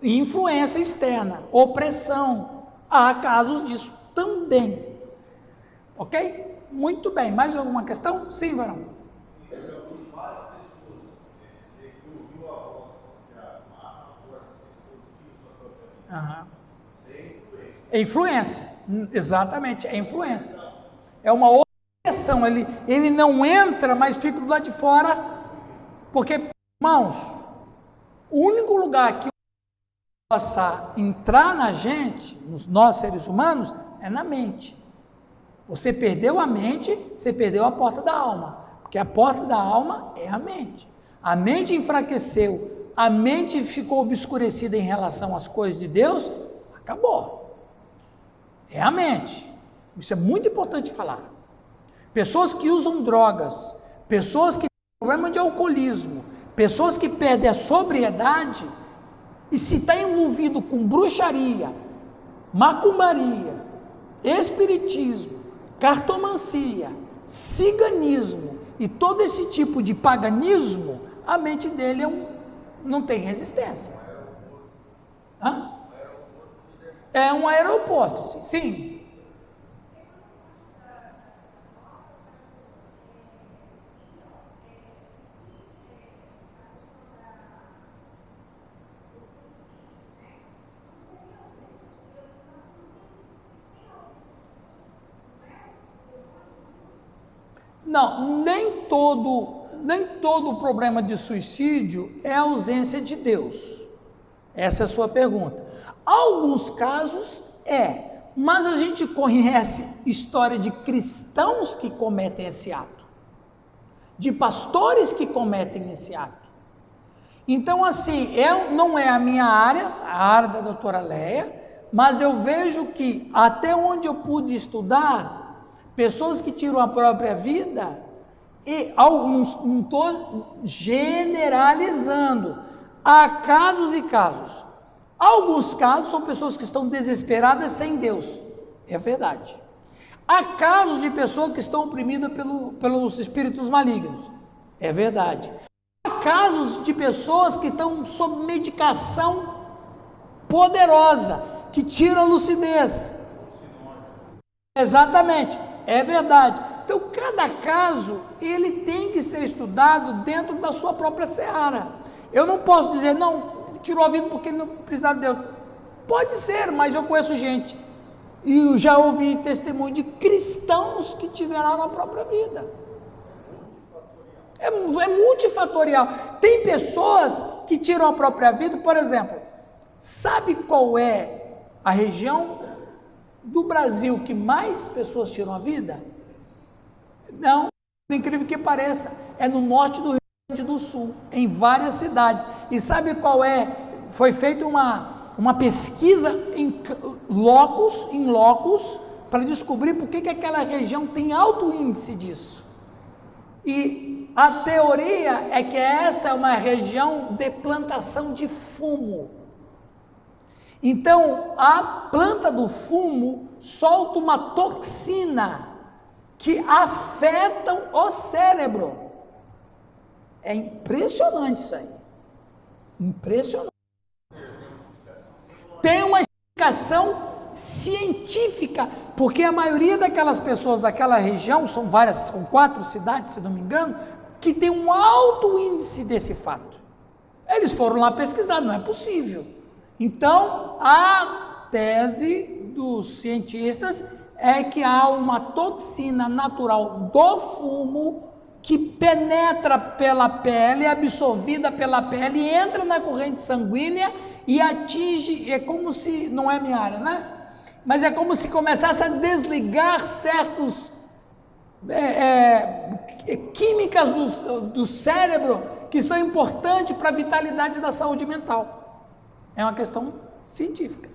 Influência externa, opressão. Há casos disso também. Ok? Muito bem. Mais alguma questão? Sim, Varão. É influência, exatamente, é influência. É uma outra questão, ele não entra, mas fica do lado de fora, porque, irmãos, o único lugar que possa entrar na gente, nós seres humanos, é na mente. Você perdeu a mente, você perdeu a porta da alma, porque a porta da alma é a mente. A mente enfraqueceu, a mente ficou obscurecida em relação às coisas de Deus, acabou. É a mente. Isso é muito importante falar. Pessoas que usam drogas, pessoas que têm problema de alcoolismo, pessoas que perdem a sobriedade, e se está envolvido com bruxaria, macumbaria, espiritismo, cartomancia, ciganismo e todo esse tipo de paganismo, a mente dele não tem resistência. É um aeroporto, sim. Não, nem todo problema de suicídio é ausência de Deus. Essa é a sua pergunta. Alguns casos mas a gente conhece história de cristãos que cometem esse ato, de pastores que cometem esse ato. Então, assim, não é a minha área, a área da doutora Leia, mas eu vejo que até onde eu pude estudar, pessoas que tiram a própria vida, e não estou generalizando, há casos e casos. Alguns casos são pessoas que estão desesperadas sem Deus, é verdade. Há casos de pessoas que estão oprimidas pelos espíritos malignos, é verdade. Há casos de pessoas que estão sob medicação poderosa, que tira a lucidez. Exatamente, é verdade. Então, cada caso, ele tem que ser estudado dentro da sua própria seara. Eu não posso dizer, não, tirou a vida porque ele não precisava de Deus. Pode ser, mas eu conheço gente, e eu já ouvi testemunho de cristãos que tiveram a própria vida. É multifatorial. Tem pessoas que tiram a própria vida, por exemplo, sabe qual é a região do Brasil que mais pessoas tiram a vida? Não, por incrível que pareça, é no norte do Rio Grande do Sul, em várias cidades. E sabe qual é? Foi feita uma pesquisa em locus, para descobrir por que aquela região tem alto índice disso. E a teoria é que essa é uma região de plantação de fumo. Então, a planta do fumo solta uma toxina que afeta o cérebro. É impressionante isso aí. Impressionante. Tem uma explicação científica, porque a maioria daquelas pessoas daquela região, são 4 cidades, se não me engano, que tem um alto índice desse fato. Eles foram lá pesquisar, não é possível. Então, a tese dos cientistas é que há uma toxina natural do fumo que penetra pela pele, é absorvida pela pele, entra na corrente sanguínea e atinge, é como se, não é minha área, né? Mas é como se começasse a desligar certos químicas do cérebro que são importantes para a vitalidade da saúde mental. É uma questão científica.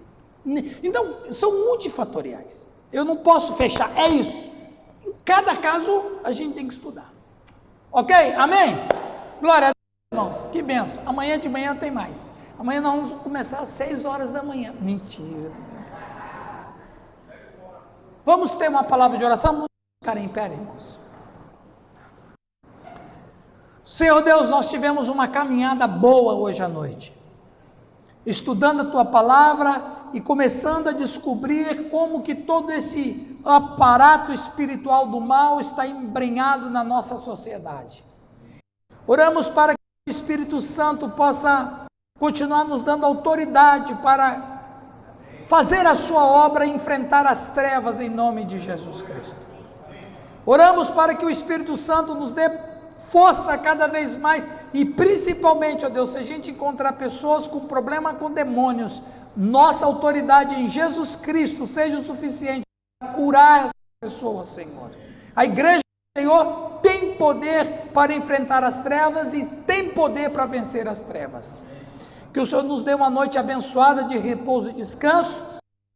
Então, são multifatoriais. Eu não posso fechar, é isso. Em cada caso, a gente tem que estudar. Ok? Amém? Glória a Deus, irmãos. Que benção. Amanhã de manhã tem mais. Amanhã nós vamos começar às 6 horas da manhã. Mentira. Vamos ter uma palavra de oração? Vamos ficar em pé, irmãos. Senhor Deus, nós tivemos uma caminhada boa hoje à noite, estudando a Tua palavra e começando a descobrir como que todo esse aparato espiritual do mal está embrenhado na nossa sociedade. Oramos para que o Espírito Santo possa continuar nos dando autoridade para fazer a sua obra e enfrentar as trevas em nome de Jesus Cristo. Oramos para que o Espírito Santo nos dê força cada vez mais e principalmente, ó Deus, se a gente encontrar pessoas com problema com demônios, nossa autoridade em Jesus Cristo seja o suficiente para curar essas pessoas, Senhor. A igreja do Senhor tem poder para enfrentar as trevas e tem poder para vencer as trevas. Que o Senhor nos dê uma noite abençoada de repouso e descanso.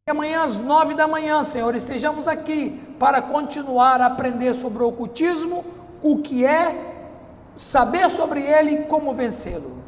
E amanhã às 9 da manhã, Senhor, estejamos aqui para continuar a aprender sobre o ocultismo, o que é, saber sobre ele e como vencê-lo.